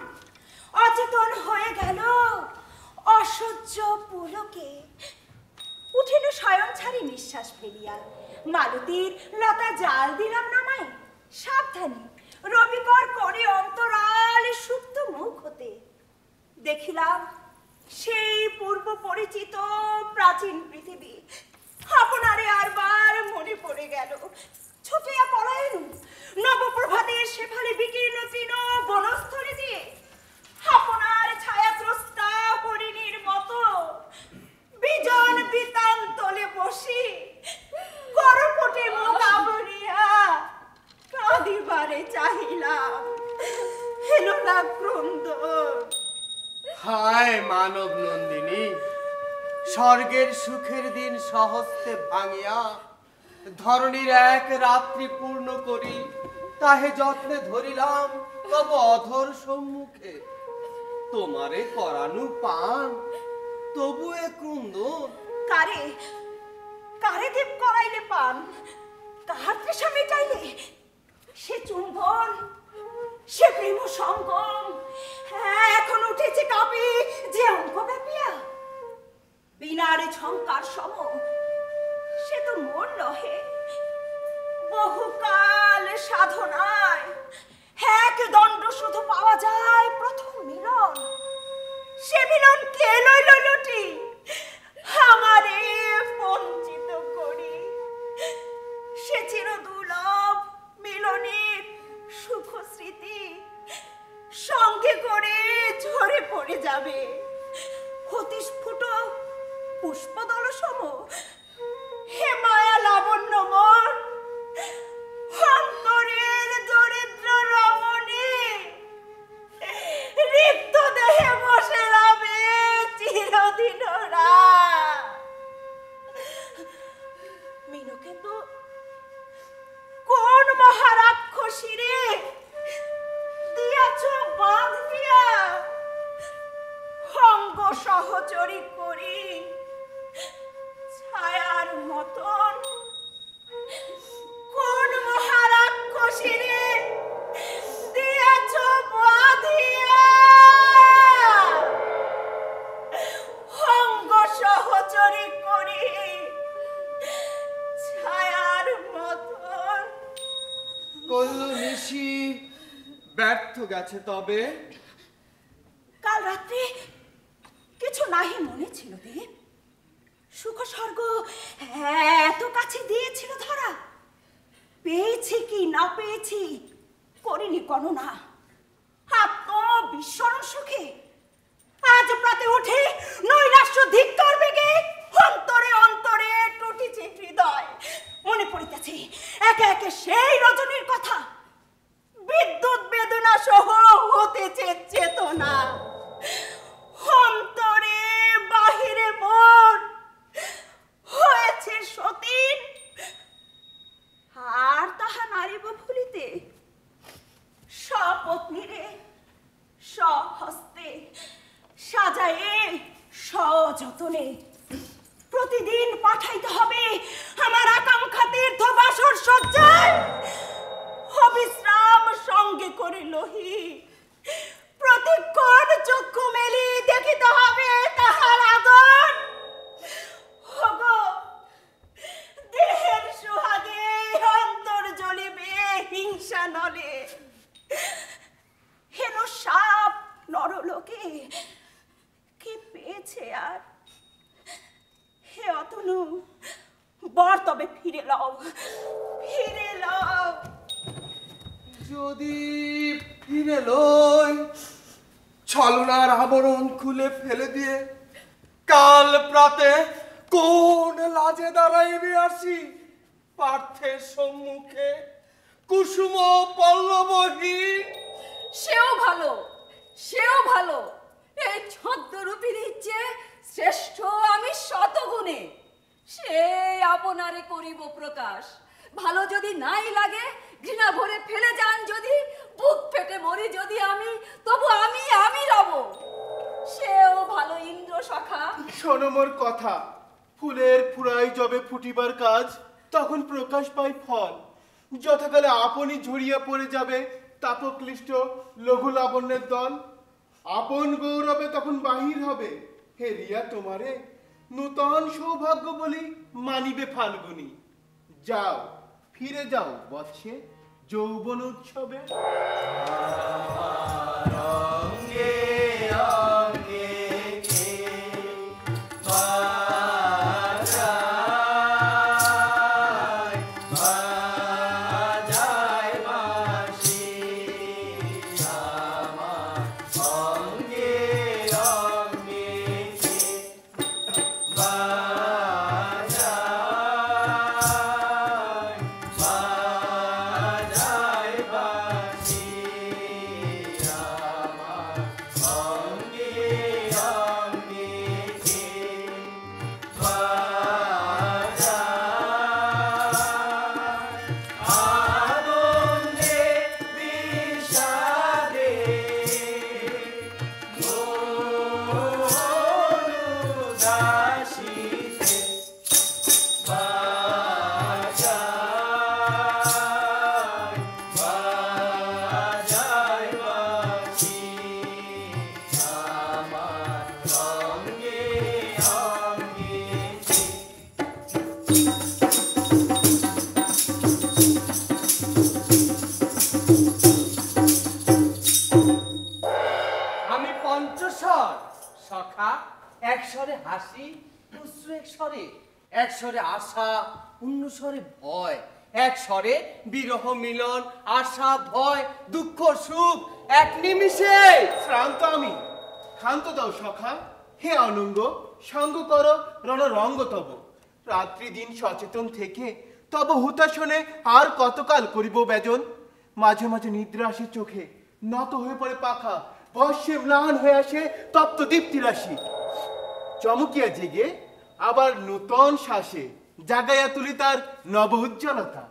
অচেতন হয়ে গেল অসহ্য পুলকে। উঠিল শয়ন ছাড়ি নিঃশ্বাস ফেলিয়া, মালতীর লতা জাল দিলাম নামাই। সাবধানে রবিকর করে অন্তরাল সুপ্ত মুখ হতে দেখিলাম সেই পূর্ব পরিচিত প্রাচীন পৃথিবী। আপনারে আরবার মনে পড়ে গেল। ছুটিয়া পলায়ন নবপ্রভাতের শেফালি বিকীর্ণ তৃণ বনস্থলে দিয়ে আপনার ছায়াত্রস্তা হরিণীর মতো বিজন বিতান তলে বসি করপটে মুখ আবরিয়া কাঁদিবারে চাহিলাম। হেন না ক্রন্দন। হায় মানব নন্দিনী, স্বর্গের সুখের দিন সহস্তে ভাঙিয়া ধরণীর এক রাত্রি পূর্ণ করি তাহে যত্নে ধরিলাম তব অধর সম্মুখে। তোমারে করানু পান তবু এ ক্রন্দন। কারে কারে দেব করাইলে পান, কাহার তৃষা মেটাইলে? সে চুম্বন, সে প্রেম সঙ্গম এখন উঠেছে কাপে যে অঙ্ক ব্যাপিয়া। বিনারে ঝঙ্কার সম সে তো মোর নহে, বহুকাল সাধনায় এক দণ্ড শুধু পাওয়া যায় প্রথম মিলন। সে মিলন কে লইল লুটি আমারে বঞ্চিত করি। সে চির দুর্লভ মিলনের সুখ স্মৃতি সঙ্গে করে ঝরে পড়ে যাবে অতিস্ফুট পুষ্পদল সম। হে মায়া লাবণ্য মন, অন্তরের দরিদ্র রমণী রিক্ত দেহে বসে রবে চিরদিন রাত। মিনকেন্দু কোন মহারাক্ষসীরে দিয়াছ বাঁধ দিয়া অঙ্গ সহচরী করি ছায়ার মতন? কোন মহারাক্ষসীরে দিয়াছ বাঁধিয়া অঙ্গ সহচরী করি ছায়ার মতন? কল্লু নিশি ব্যর্থ গেছে তবে। কাল রাত্রে কিছু নাহি মনে ছিল দেব। সুখ স্বর্গ এত কাছে দিয়েছিল ধরা, পেয়েছি কি না পেয়েছি করিনি গণনা। আত্মবিস্মরণ সুখে আজ প্রাতে উঠে নৈরাশ্য ধিক্কার বেগে অন্তরে অন্তরে টুটিছে হৃদয়। মনে পড়িতেছে একে একে সেই রজনীর কথা, বিদ্যুৎ বেদনা সহ হতেছে চেতনা। অন্তরে বাহিরে মন হয়েছে সতীন, আর তাহা নারিব ভুলিতে। সপত্নীরে সহস্তে সাজায়ে সযতনে প্রতিদিন পাঠাইতে হবে আমার আকাঙ্ক্ষা তীর্থ বাসর সজ্জায়। অবিশ্রাম সঙ্গে করে লহি প্রতিক্ষণ চক্ষু মেলি দেখিতে হবে তাহার আদর। ওগো, দেহের সোহাগে অন্তর জ্বলিবে হিংসা নলে। হেন সাপ নরলোকে কি পেয়েছে আর? হে অতনু, বর তবে ফিরে লও, ফিরে লও। যদি ফিরে লই, ছলনার আবরণ খুলে ফেলে দিয়ে কাল প্রাতে কোন লাজে দাঁড়াইবে আসি পার্থের সম্মুখে কুসুম পল্লবহীন। সেও ভালো, সেও ভালো। এই ছদ্মরূপিণীর চেয়ে শ্রেষ্ঠ আমি শতগুণে। সেই আপনারে করিব প্রকাশ। ভালো যদি নাই লাগে, ঘৃণা ভরে ফেলে যান যদি, বুক ফেটে মরি যদি আমি, তবু আমি রব। সেও ভালো ইন্দ্র সখা। শোনো মোর কথা, ফুলের ফুরাই যবে ফুটিবার কাজ, তখন প্রকাশ পায় ফল। যথাকালে আপনি ঝরিয়া পড়ে যাবে তাপক্লিষ্ট লঘু লাবণ্যের দল। আপন গৌরবে তখন বাহির হবে, হে রিয়া তোমারে নূতন সৌভাগ্য বলি মানিবে ফাল্গুনি। যাও, ফিরে যাও বৎসে যৌবন উৎসবে। একস্বরে আশা, অন্য স্বরে ভয়, এক স্বরে বিরহ মিলন, আশা ভয়, দুঃখ সুখ এক নিমিষে। শ্রান্ত আমি, ক্ষান্ত দাও সখা, হে অনঙ্গ, সঙ্গ করো রণরঙ্গ তব। রাত্রি দিন সচেতন থেকে তব হুতাশনে আর কতকাল করিব বেজন। মাঝে মাঝে নিদ্রা আসে চোখে, নত হয়ে পড়ে পাখা, ভস্যে ম্লান হয়ে আসে তপ্ত দীপ্তি রাশি। চমকিয়া জেগে আবার নূতন শ্বাসে জাগাইয়া তুলি তার নব উজ্জ্বলতা।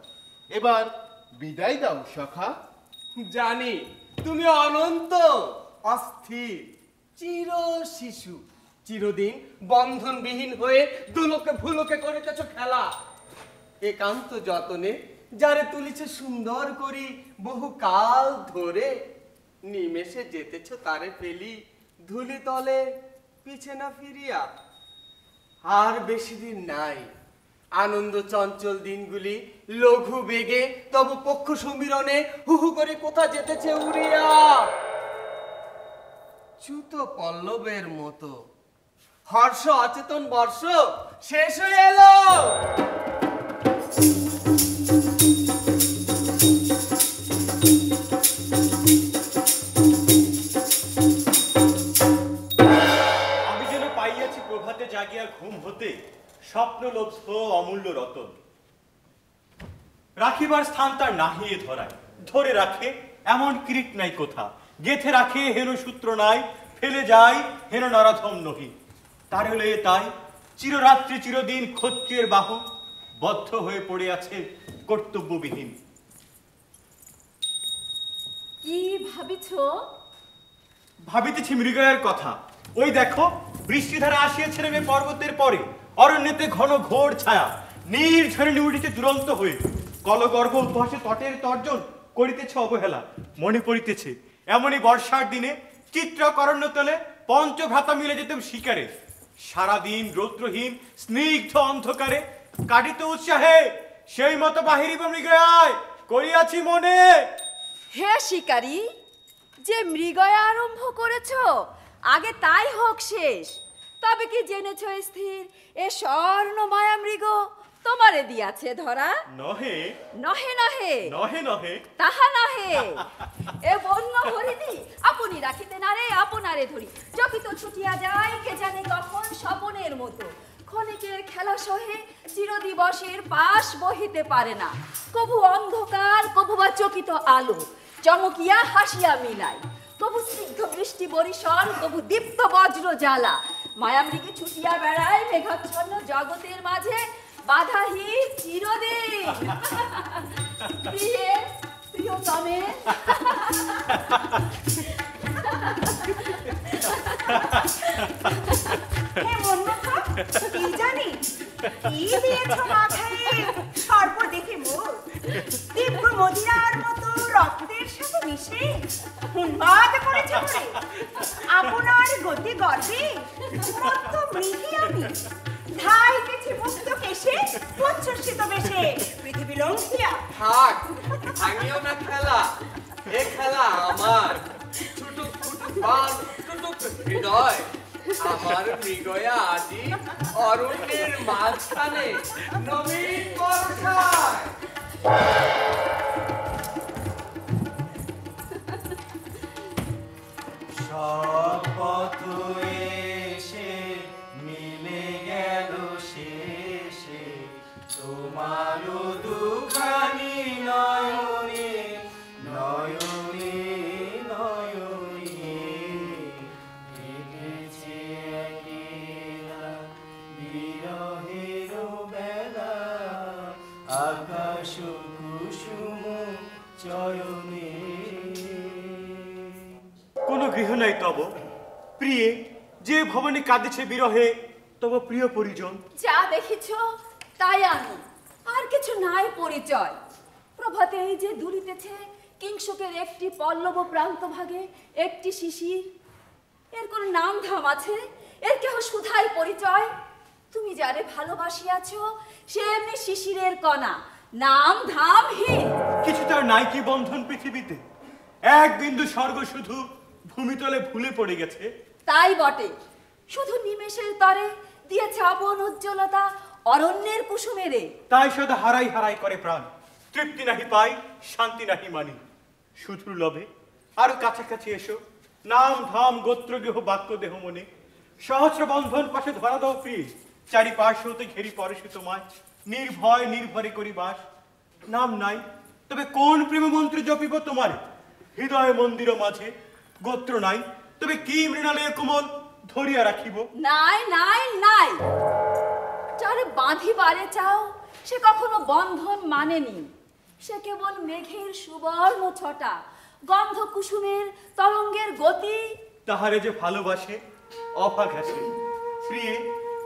এবার বিদায় দাও সখা। জানি তুমি অনন্ত অস্থির চির শিশু, চিরদিন বন্ধনবিহীন হয়ে দুলোকে ভুলোকে করিতেছ খেলা। একান্ত যতনে যারে তুলিছে সুন্দর করি বহু কাল ধরে, নিমেষে যেতেছ তারে ফেলি ধুলি তলে পিছে না ফিরিয়া। আর বেশি দিন নাই, আনন্দ চঞ্চল দিনগুলি লঘু বেগে তবু পক্ষ সমীরণে হুহু করে কোথা যেতেছে উড়িয়া। চ্যুত পল্লবের মতো হর্ষ অচেতন বর্ষ শেষ হয়ে এলো। জাগিয়া ঘুম হতে স্বপ্ন লব্ধ অমূল্য রতন। রাখিবার স্থান তার নাহিয়ে ধরায়, ধরে রাখে এমন কীট নাই কোথা, গেথে রাখে হেন সূত্র নাই, ফেলে যায় হেন নরাধম নহি। তার হলে তাই চিররাত্রি চিরদিন ক্ষত্রিয়ের বাহু বদ্ধ হয়ে পড়ে আছে কর্তব্যবিহীন। কি ভাবিছ? ভাবিতেছি মৃগয়ার কথা। ওই দেখো, বৃষ্টিধারা আসিয়াছে নেমে পর্বতের পরে, অরণ্যেতে ঘন ঘোর ছায়া, নির্ঝরে উঠিতে দুরন্ত হয়ে, কলগর্ভ উদ্ভাসে তটের তর্জন করিতেছে অবহেলা। মনে পড়িতেছে এমনই বর্ষার দিনে চিত্রকরণ্যতলে পঞ্চভ্রাতা মিলে যেতেম শিকারে। সারাদিন রৌদ্রহীন স্নিগ্ধ অন্ধকারে কাটিত উৎসাহে সেই মতো বাহিরিব মৃগয়ায় করিয়াছি মনে। হে শিকারী, যে মৃগয়া আরম্ভ করেছ, আগে তাই হোক শেষ। তবে কি জেনেছ স্থির, এ স্বর্ণ মায়া মৃগ তোমারে দিয়াছে ধরা? নহে নহে নহে নহে নহে তাহা নহে। এ বন্য হরিণী আপনি রাখিতে না রে আপনারে ধরি, চকিত ছুটিয়া যায় কে জানে কখন স্বপনের মতো। ক্ষণিকের খেলা সহে চিরদিবসের পাশ বহিতে পারে না, কবু অন্ধকার কবু বা চকিত আলো চমকিয়া হাসিয়া মিলাই, কবু স্নিগ্ধ বৃষ্টি বরিশন কবু দীপ্ত বজ্র জ্বালা। মায়ামৃগে ছুটিয়া বেড়ায় মেঘাচ্ছন্ন জগতের মাঝে বাধাহীন চিরদিন। প্রিয়ে প্রিয়তমে। কি জানি কি দিয়েছ মাথায়, তারপর দেখে মোর দিব্য মদিরার মতো রক্তের সাথে মিশে উন্মাদ করেছে মরে। আপনার গতি গর্বে মত্ত মৃগী আমি ধাইতেছি মুক্ত কেশে উচ্ছ্বসিত বেশে পৃথিবী লঙ্ঘিয়া। থাক, ভাঙিও না খেলা, এ খেলা আমার। ছুটুক ছুটুক প্রাণ, টুটুক হৃদয়, আমার মৃগয়া আজি অরণ্যের মাঝখানে নবীন বর্ষায়। সব পথ এসে মিলে গেল শেষে তোমারও দুখানি নয়নে নয়নে নয়নে কেটেছে একেলা বিরহের বেলা আকাশ কুসুম চয়নে। কোন গৃহ নাই তব প্রিয়ে, যে ভবনে কাঁদেছে বিরহে তব প্রিয় পরিজন। যা দেখিছ তাই আমি, আর কিছু নাই পরিচয়। প্রভাতে এই যে দুলিতেছে কিংসুকের একটি পল্লব প্রান্ত ভাগে একটি শিশির। এর কোন নাম ধাম আছে? এর কেহ সুধাই পরিচয়? তুমি যারে ভালোবাসিয়াছ সে এমনি শিশিরের কণা, নাম ধামহীন। কিছু তার নাই কি বন্ধন পৃথিবীতে? এক বিন্দু স্বর্গ শুধু ভূমিতলে ভুলে পড়ে গেছে। তাই বটে, শুধু নিমেষের তরে দিয়েছে আপন উজ্জ্বলতা অরণ্যের কুসুমেরে। তাই সদা হারাই হারাই করে প্রাণ, তৃপ্তি নাহি পাই, শান্তি নাহি মানি। শুধু লোভে আরো কাছাকাছি এসো, নাম ধাম গোত্র গৃহ বাক্য দেহ মনে। সহস্র বন্ধন পাশে ধরা দাও প্রিয়, চারিপাশ হতে ঘেরি পরশে তোমায়। নির্ভয় নির্ভরে করি বাস, নাম নাই তবে কোন প্রেম মন্ত্রে জপিব তোমার? হৃদয় মন্দির মাঝে গোত্র নাই তবে কি মৃণালে কোমল ধরিয়া রাখিব? নাই নাই নাই, যারে বাঁধিবারে চাও সে কখনো বন্ধন মানেনি। সে কেবল মেঘের সুবর্ণ ছটা, গন্ধ কুসুমের তরঙ্গের গতি। তাহারে যে ভালোবাসে অভাঘাসে প্রিয়ে,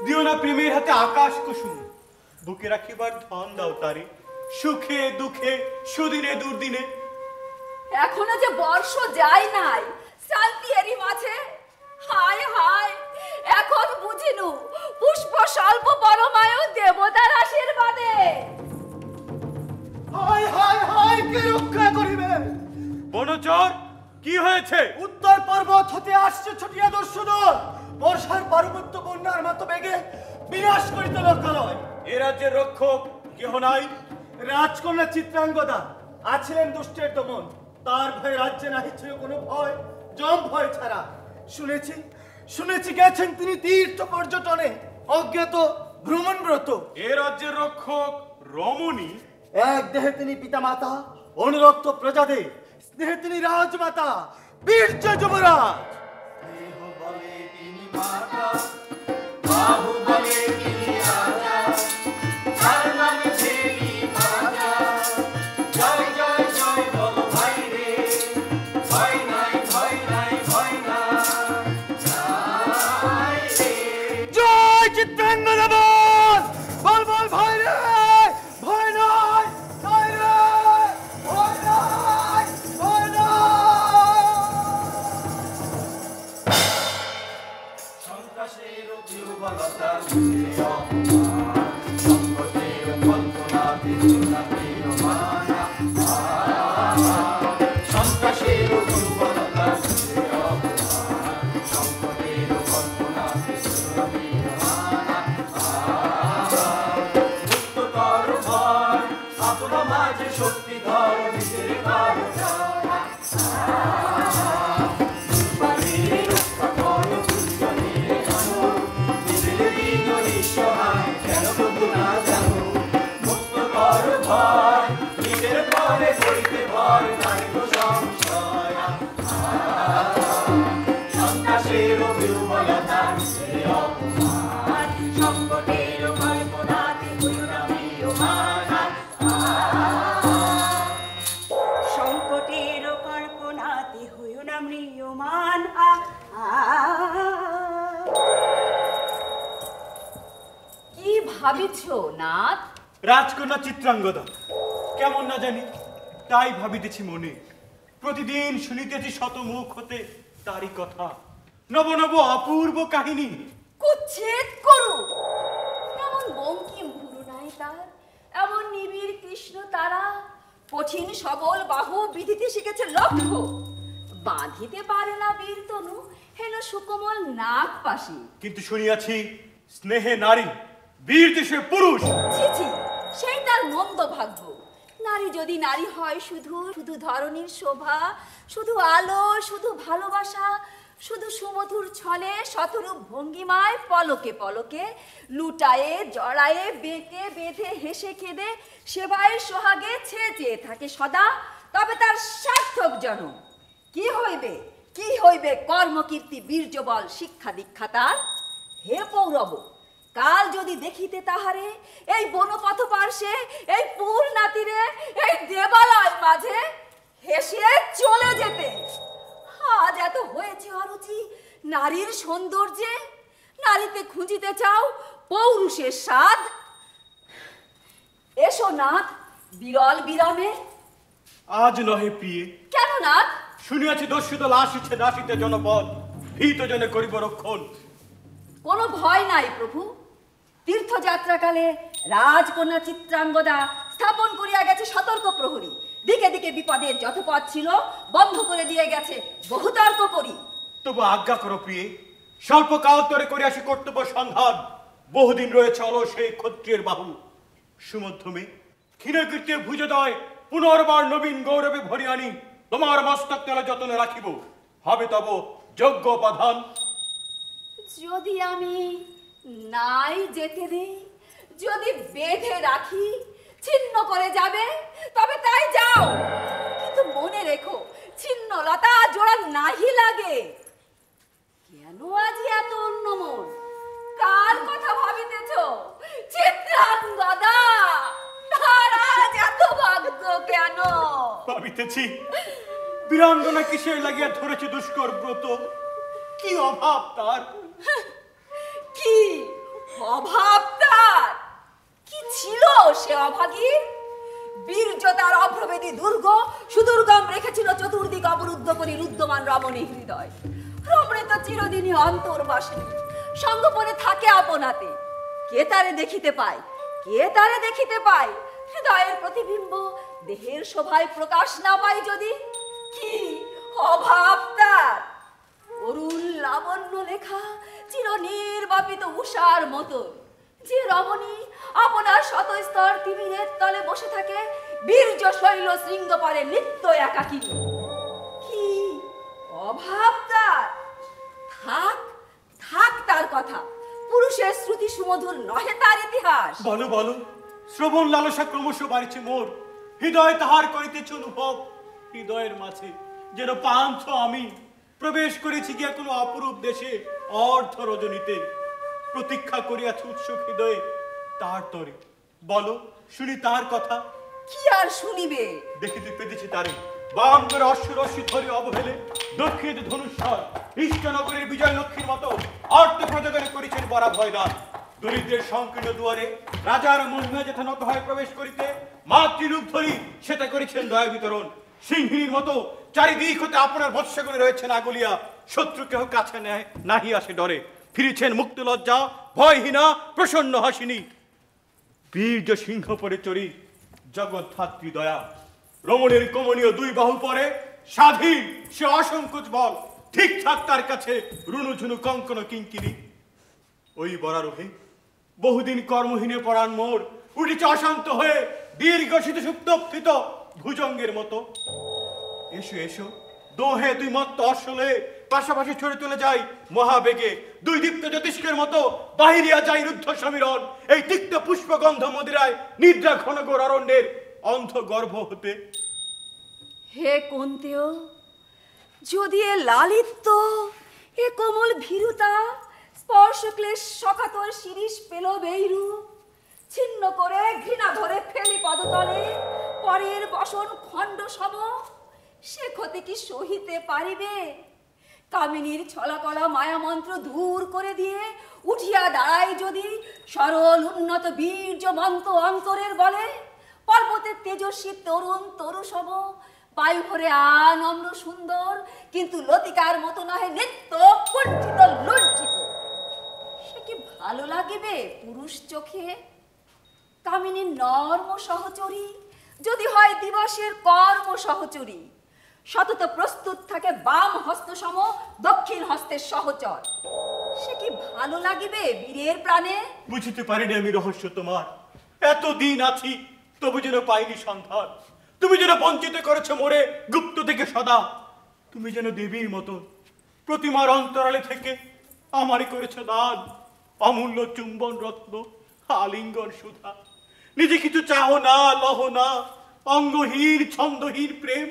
দিও না প্রেমের হাতে আকাশ কুসুম। বুকে রাখিবার ধন দাও তারে, সুখে দুঃখে সুদিনে দুর্দিনে। এখনো যে বর্ষ যায় নাই শান্তি এরই মাঝে। হায় হায়, এখন বুঝিনু পুষ্প স্বল্প পরমায়ু দেবতার আশীর্বাদে। হায় হায় হায়, কে রক্ষা করিবে? বনচর, কি হয়েছে? উত্তর পর্বত হতে আসছে ছটিয়া দস্যুদল, বর্ষার পার্বত্য বন্যার মতো বেগে বিনাশ করিতে লোকালয়। এ রাজ্যের রক্ষক কেহ নাই? রাজকন্যা চিত্রাঙ্গদা আছিলেন দুষ্টের দমন, তার ভয়ে রাজ্যে নাহি ছিল কোনো ভয়, জম ভয় ছাড়া। শুনেছি শুনেছি গেছেন তিনি তীর্থ পর্যটনে, অজ্ঞাত ভ্রমণব্রত। এ রাজ্যের রক্ষক রমণী? এক দেহে তিনি পিতা মাতা, অনুরক্ত প্রজাদের স্নেহে তিনি রাজমাতা, বীর্য যুবরাজ। দেহ বলে তিনি মাতা, বাহু বলে তিনি রাজা, তার নামে দেবী মাতা। জয় জয় জয় বল ভাই রে, ভয় নাই ভয় নাই ভয় না। জয় চিত্রাঙ্গদা বল, বল বল ভাই রে, ভয় নাই ভয় রে, ভয় নাই ভয় না। সন্ত্রাসের দুর্বলতা সংকটের কল্পনাতে মানা, সন্ত্রাসের দুর্বলতা সংকটের কল্পনাতে মুক্ত কর ভয়, আপনা মাঝে শক্তি ধর, নিজের কর রক্ষা কর, নিজের নিঃসহায় ভাবিছ নাথ? রাজকন্যা চিত্রাঙ্গদা কেমন না জানি, তাই ভাবিতেছি মনে। প্রতিদিন শুনিতেছি শত মুখ হতে তারই কথা, নব নব অপূর্ব কাহিনী। কুচ্ছেদ করু। এমন বঙ্কিম ভুরু নাই তার, এমন নিবিড় কৃষ্ণ তারা, কঠিন সবল বাহু বিধিতে শিখেছে লক্ষ্য, বাঁধিতে পারে না বীর তনু হেন সুকোমল নাক পাশে। কিন্তু শুনিয়াছি স্নেহে নারী, বীর দেশে পুরুষ। ছি ছি, সেই তার মন্দ ভাগ্য। নারী যদি নারী হয় শুধু শুধু ধরনীর শোভা, শুধু আলো, শুধু ভালোবাসা, শুধু সুমধুর ছলে শতরূপ ভঙ্গিমায় পলকে পলকে লুটায়ে জড়ায়ে বেঁকে বেঁধে হেসে খেদে সেবায় সোহাগে ছেয়ে চেয়ে থাকে সদা, তবে তার সার্থক জনম। কি হইবে কি হইবে কর্মকীর্তি বীর্যবল শিক্ষা দীক্ষা তার? হে পৌরব, কাল যদি দেখিতে তাহারে এই বনপথ পার্শ্বে, এই পুল নাতিরে, এই দেবালয় মাঝে হেসে চলে যেতে। আজ এত হয়েছে অরুচি নারীর সৌন্দর্যে, নারীতে খুঁজিতে চাও পৌরুষের স্বাদ। এসো নাথ বিরল বিরামে। আজ নহে প্রিয়ে। কেন নাথ? শুনিয়াছি দস্যুত আসিছে নাসিতে জনপদ, ভীত জনে করিব রক্ষণ। কোনো ভয় নাই প্রভু। তীর্থযাত্রাকালে রাজকন্যা চিত্রাঙ্গদা স্থাপন করিয়া গেছে সতর্ক প্রহরী, দিকে দিকে বিপদের যত পথ ছিল বন্ধ করে দিয়ে গেছে বহুতর্ক করি। তবু আজ্ঞা করো প্রিয়ে, স্বল্পকাল তরে করে আসি কর্তব্য সন্ধান। বহুদিন রয়েছে অলস এই ক্ষত্রিয়ের বাহু, সুমধ্যমে ক্ষীণকৃত্যে ভুজদয় পুনর্বার নবীন গৌরবে ভরি আনি তোমার মস্তক তলে যতনে রাখিব, হবে তব যোগ্য উপাধান। যদি আমি নাই যেতে দেই, যদি বেঁধে রাখি ছিন্ন করে যাবে, তবে তাই যাও, কিন্তু মনে রেখো ছিন্ন লতা জোড়া নাহি লাগে। কেন আজি এত অন্য মন? কার কথা ভাবিতেছ চিত্রাঙ্গদা? তার আজ এত ভাগ্য কেন? ভাবিতেছি বীরাঙ্গনা কিসের লাগিয়া ধরেছে দুষ্কর ব্রত, কি অভাব তার, কি অভাব তার? কি ছিল সে অভাগী? বীর্য তার অপ্রভেদী দুর্গ সুদুর্গম রেখেছিল চতুর্দিক অবরুদ্ধ করে রুদ্ধমান রমণী হৃদয়। রমণী তো চিরদিনই অন্তর্বাসিনী, সঙ্গপনে থাকে আপনাতে। কে তারে দেখিতে পায়, কে তারে দেখিতে পায়? হৃদয়ের প্রতিবিম্ব দেহের শোভায় প্রকাশ না পায় যদি, কি অভাব তার? অরুণ লাবণ্য লেখা চির নির্বাপিত উষার মতো যে রমণী আপনার শত স্তর তিমিরের তলে বসে থাকে বীর্য শৈল শৃঙ্গ পরে নিত্য একাকী, কি অভাব তার? থাক থাক তার কথা, পুরুষের শ্রুতি সুমধুর নহে তার ইতিহাস। বলো বলো, শ্রবণ লালসা ক্রমশ বাড়ছে মোর, হৃদয় তাহার করিতেছে অনুভব। হৃদয়ের মাঝে যেন পান্থ আমি প্রবেশ করেছি গিয়া কোনো অপরূপ দেশে অর্ধ রজনীতে। প্রতীক্ষা করিয়াছে উৎসুক হৃদয়ে তার তরে। বলো শুনি তার কথা। কি আর শুনিবে? দেখিতে পেতেছি তারে বাম করে অশ্বরশ্মি ধরে অবহেলে দক্ষিণে ধনুষ্বর ইষ্টনগরের বিজয় লক্ষ্মীর মতো অর্থ প্রযোগনে করেছেন বরা ভয়দান। দরিদ্রের সংকীর্ণ দুয়ারে রাজার মহিমা যেথা নত হয় প্রবেশ করিতে মাতৃরূপ ধরি সেটা করেছেন দয়া বিতরণ। সিংহিনীর মতো চারিদিক হতে আপনার বৎসগণে রয়েছেন আগলিয়া, শত্রু কেহ কাছে নেয় নাহি আসে ডরে। ফিরেছেন মুক্ত লজ্জা ভয়হীনা প্রসন্ন হাসিনী। বীর্য সিংহ পরে চরি জগৎ ধাত্রী দয়া। রমণের কমনীয় দুই বাহু পরে স্বাধীন সে অসংকোচ বল। ঠিকঠাক তার কাছে রুনুঝুনু কঙ্কন কিঙ্কিনি। ওই বরারোহে বহুদিন কর্মহীনে পরাণ মোর উঠেছে অশান্ত হয়ে দীর্ঘ শীত সুপ্তপ্থিত ভুজঙ্গের মতো। এসো এসো দোহে দুই মত্ত অশ্বলে পাশাপাশি ছড়ে চলে যাই মহাবেগে। দুই দীপ্ত জ্যোতিষ্কের মতো বাহিরিয়া যাই রুদ্ধ সমীরণ। এই তিক্ত পুষ্পগন্ধ মদিরায় নিদ্রা ঘনঘোর অরণ্যের অন্ধ গর্ভ হতে। হে কুন্তেয়, যদি এ লালিত্য, এ কোমল ভীরুতা স্পর্শ ক্লেশ সকাতর শিরিষ পেল বেইরু, ছিন্ন করে ঘৃণা ধরে ফেলি পদতলে পরের বসন খণ্ড সম, সে ক্ষতি কি সহিতে পারিবে? কামিনীর ছলা কলা মায়া মন্ত্র দূর করে দিয়ে উঠিয়া দাঁড়ায় যদি সরল উন্নত বীর্যমন্ত অন্তরের বলে, পর্বতের তেজস্বী তরুণ তরুসম, বায়ু ভরে আনম্র সুন্দর, কিন্তু লতিকার মতো নহে নিত্য কুণ্ঠিত লজ্জিত। সে কি ভালো লাগিবে পুরুষ চোখে? কামিনীর নর্ম সহচরী যদি হয় দিবসের কর্ম সহচরী, সতত প্রস্তুত থাকে বাম হস্ত সম দক্ষিণ হস্তের সহচর, সে কি ভালো লাগিবে বীরের প্রাণে? বুঝিতে পারিনি আমি রহস্য তোমার। এতদিন আছি তবু যেন পাইনি সন্ধান। তুমি যেন বঞ্চিত করেছো মোরে গুপ্ত থেকে সদা। তুমি যেন দেবীর মতো প্রতিমার অন্তরালে থেকে আমারই করেছো দান। অমূল্য চুম্বন রত্ন, আলিঙ্গন সুধা। নিজে কিছু চাও না, লহ না, অঙ্গহীন ছন্দহীন প্রেম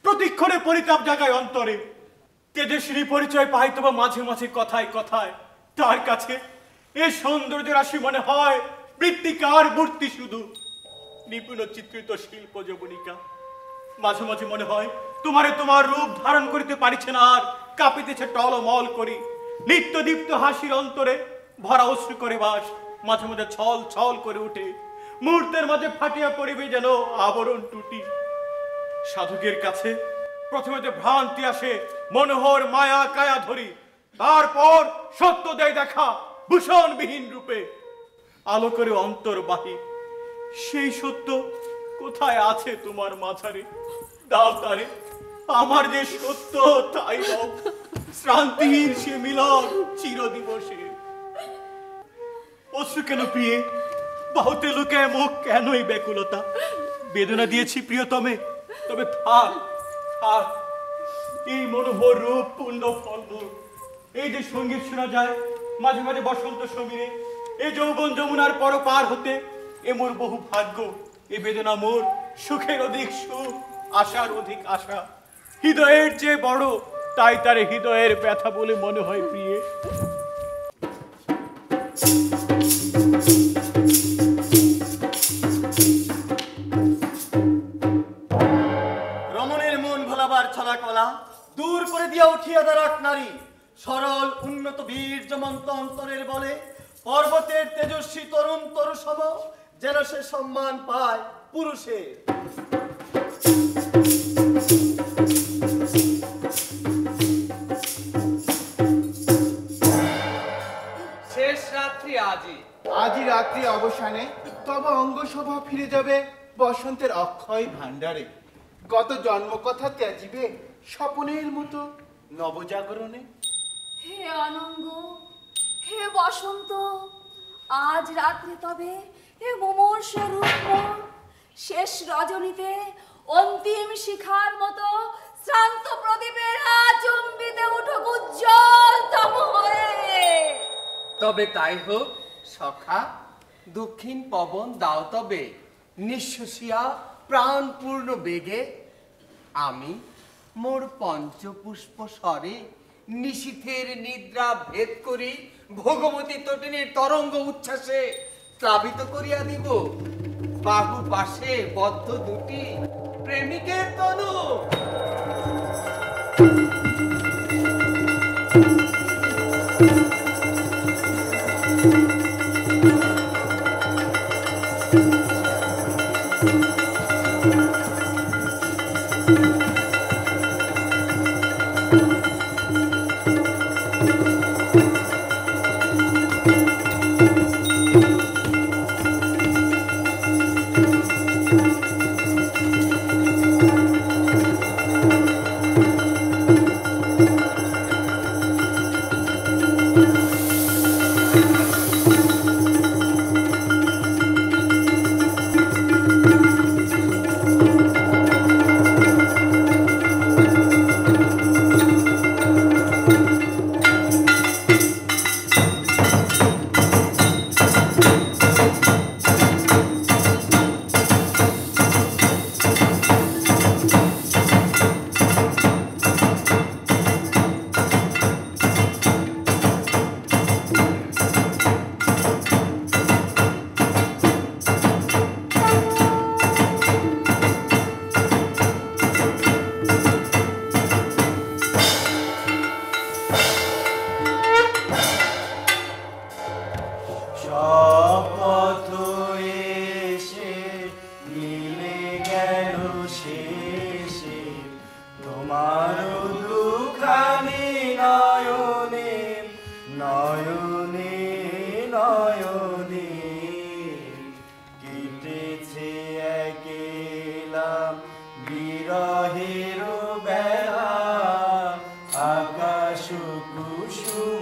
প্রতিক্ষণে পরিতাপ জাগায় অন্তরে। তেজস্বী পরিচয় পাই তবে মাঝে মাঝে কথায় কথায় তার কাছে এ সৌন্দর্য রাশি মনে হয় মৃত্তিকার মূর্তি শুধু, নিপুণ চিত্রিত শিল্প যবনিকা। মাঝে মাঝে মনে হয় তোমারে তোমার রূপ ধারণ করিতে পারিছে না আর, কাঁপিতেছে টলমল করি। নিত্য দীপ্ত হাসির অন্তরে ভরা অশ্রু করে বাস, মাঝে মাঝে ছল ছল করে উঠে, মুহূর্তের মাঝে ফাটিয়া পড়িবে যেন আবরণ টুটি। সাধকের কাছে প্রথমে যে ভ্রান্তি আসে মনোহর মায়া কায়া ধরি, তারপর সত্য দেয় দেখা ভূষণবিহীন রূপে, আলো করে অন্তর্বাহী। সেই সত্য কোথায় আছে তোমার মাঝারে? দাও তারে আমার যে সত্য তাই দাও, শ্রান্তিহীন সে মিলন চিরদিবসে। অশ্রু কেন প্রিয়ে, বাহুতে লুকায় মুখ কেনই ব্যাকুলতা? বেদনা দিয়েছি প্রিয়তমে, তবে থাক থাক এই মনোহর রূপ পূর্ণ ফলমূল। এই যে সঙ্গীত শোনা যায় মাঝে মাঝে বসন্ত সমীরে, এই যৌবন যমুনার পর পার হতে, এ মোর বহু ভাগ্য। এ বেদনা মোর সুখের অধিক সুখ, আশার অধিক আশা। হৃদয়ের চেয়ে বড়, তাই তার হৃদয়ের ব্যথা বলে মনে হয় প্রিয়ে। রমণের মন ভোলাবার ছলা কলা দূর করে দিয়া উঠিয়া দাঁড়াক নারী, সরল উন্নত বীর্যমন্ত অন্তরের বলে, পর্বতের তেজস্বী তরুণ তরু সম, যেন সে সম্মান পায় পুরুষের। শেষ রাত্রি আজই। আজই রাত্রি অবসানে তবে অঙ্গশোভা ফিরে যাবে বসন্তের অক্ষয় ভাণ্ডারে। গত জন্মকথা ত্যাজিবে স্বপনের মতো নবজাগরণে। হে অনঙ্গ, হে বসন্ত, আজ রাত্রে তবে হে মুমূর্ষের রূপ শেষ রজনীতে অন্তিম শিখার মতো শ্রান্ত প্রদীপের আচম্বিতে উঠুক উজ্জ্বল তম হয়ে। তবে তাই হোক সখা, দক্ষিণ পবন দাও তবে নিঃশ্বাসিয়া প্রাণপূর্ণ বেগে। আমি মোর পঞ্চপুষ্প স্বরে নিশীথের নিদ্রা ভেদ করি, ভগবতী তটিনীর তরঙ্গ উচ্ছ্বাসে প্লাবিত করিয়া দিব বাহু পাশে বদ্ধ দুটি প্রেমিকের তনু।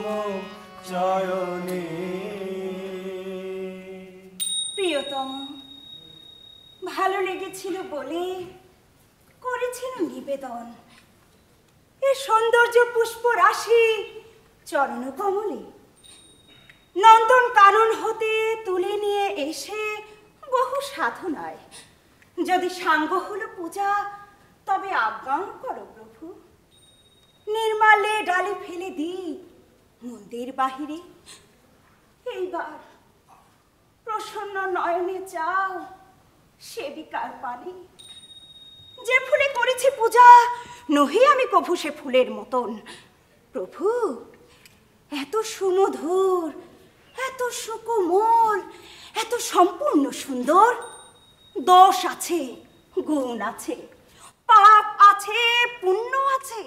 প্রিয়তম চয়নে। প্রিয়তম ভালো লেগেছিল বলে করেছিল নিবেদন এ সৌন্দর্য পুষ্প রাশি চরণ কমলে। নন্দন কানন হতে তুলে নিয়ে এসে বহু সাধনায় যদি সাঙ্গ হলো পূজা তবে আজ্ঞা করো প্রভু। নির্মাল্যে ডালে ফেলে দিই মন্দির বাহিরে। এইবার প্রসন্ন নয়নে চাও সেবিকার পানে। যে ফুলে করেছি পূজা নহি আমি কভু সে ফুলের মতন। প্রভু এত সুমধুর, এত সুকোমল, এত সম্পূর্ণ সুন্দর। দোষ আছে, গুণ আছে, পাপ আছে, পুণ্য আছে,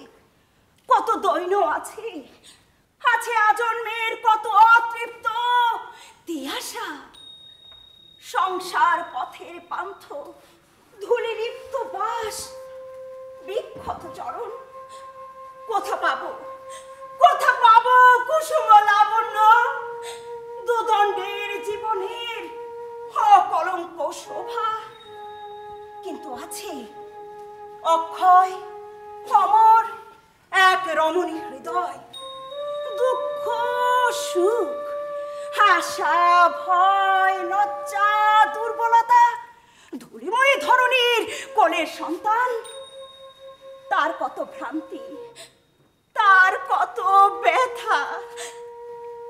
কত দৈন্য আছে, আছে আজন্মের কত অতৃপ্ত তিয়াসা। সংসার পথের পান্থ, ধুলি লিপ্ত বাস, বিক্ষত চরণ। কোথা পাবো, কোথা পাবো কুসুম লাবণ্য? দুদণ্ডের জীবনের অকলঙ্ক শোভা। কিন্তু আছে অক্ষয় অমর এক রমণী হৃদয়। দুঃখ সুখ, আশা ভয় লজ্জা দুর্বলতা, ধূলিময়ী ধরণীর কোলের সন্তান। তার কত ভ্রান্তি, তার কত ব্যথা,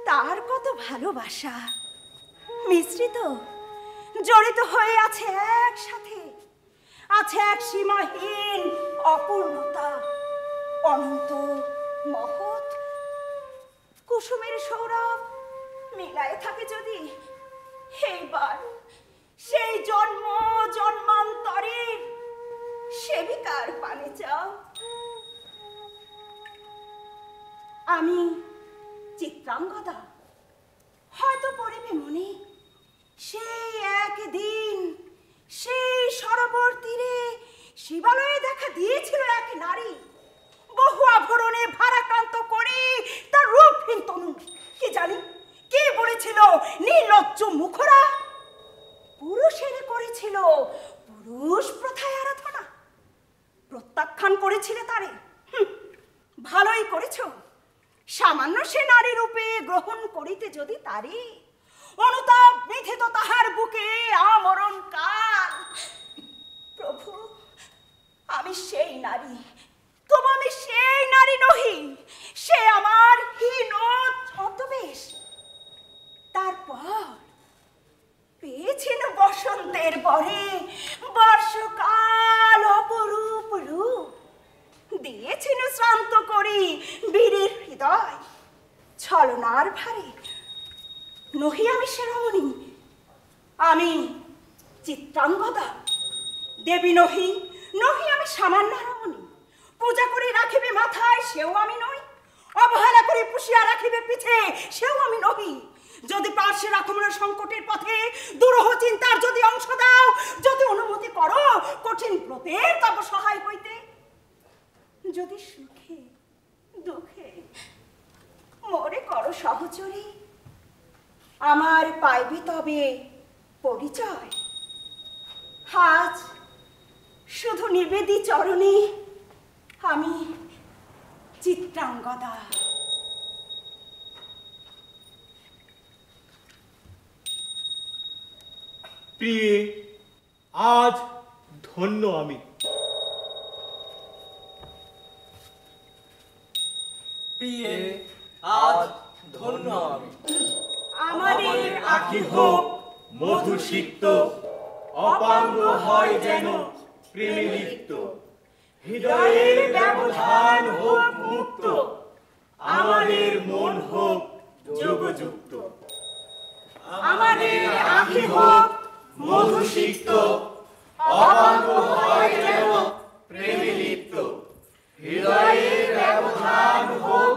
তার কত ভালোবাসা মিশ্রিত জড়িত হয়ে আছে একসাথে। আছে এক সীমাহীন অপূর্ণতা, অনন্ত মহৎ। কুসুমের সৌরভ মিলায় থাকে যদি এইবার সেই জন্ম জন্মান্তরের সেবিকার পানে যাও। আমি চিত্রাঙ্গদা হয়তো পড়িবে মনে সেই একদিন সেই সরোবর তীরে শিবালয়ে দেখা দিয়েছিল এক নারী। বহু আভরণে ভারাক্রান্ত করে তার রূপহীন তনু। কি জানি কি বলেছিল নির্লজ্জ মুখরা। পুরুষের করেছিল পুরুষ প্রথায় আরাধনা। প্রত্যাখ্যান করেছিলে তারে। ভালোই করেছ। সামান্য সে নারী রূপে গ্রহণ করিতে যদি তারে, অনুতাপ বিধিত তাহার বুকে আমরণ কাল। প্রভু আমি সেই নারী, তবু আমি সেই নারী নহি। সে আমার হীন ছদ্মবেশ। তারপর পেয়েছেন বসন্তের বরে বর্ষকাল অপরূপ রূপ। দিয়েছেন শ্রান্ত করি বীরের হৃদয়। ছলনার ভারে নহি আমি সে রমণী, আমি চিত্রাঙ্গদা। দেবী নহি, নহি আমি সামান্য রমণী। পূজা করে রাখিবে মাথায় সেও আমি নই। অবহেলা করে পুষিয়া রাখিবে পিছে সেও আমি নহি। যদি পার্শ্বের আক্রমণের সংকটের পথে দুরূহ চিন্তার যদি অংশ দাও, যদি অনুমতি করো কঠিন ব্রতের তব সহায় হইতে। যদি সুখে দুঃখে মরে করো সহচরী, আমার পাইবে তবে পরিচয়। আজ শুধু নিবেদি চরণে আমি চিত্রাঙ্গদা। প্রিয়ে আজ ধন্য আমি। প্রিয়ে আজ ধন্য আমি। আমাদের আখি হোক মধুসিক্ত, অপাঙ্গ হয় যেন প্রেমে লিপ্ত। হৃদয়ের ব্যবধান হোক মুক্ত, আমাদের মন হোক যোগযুক্ত। আমাদের আখি হোক মধুসিক্ত, অপাঙ্গ হয় যেন প্রেমে লিপ্ত। হৃদয়ের ব্যবধান হোক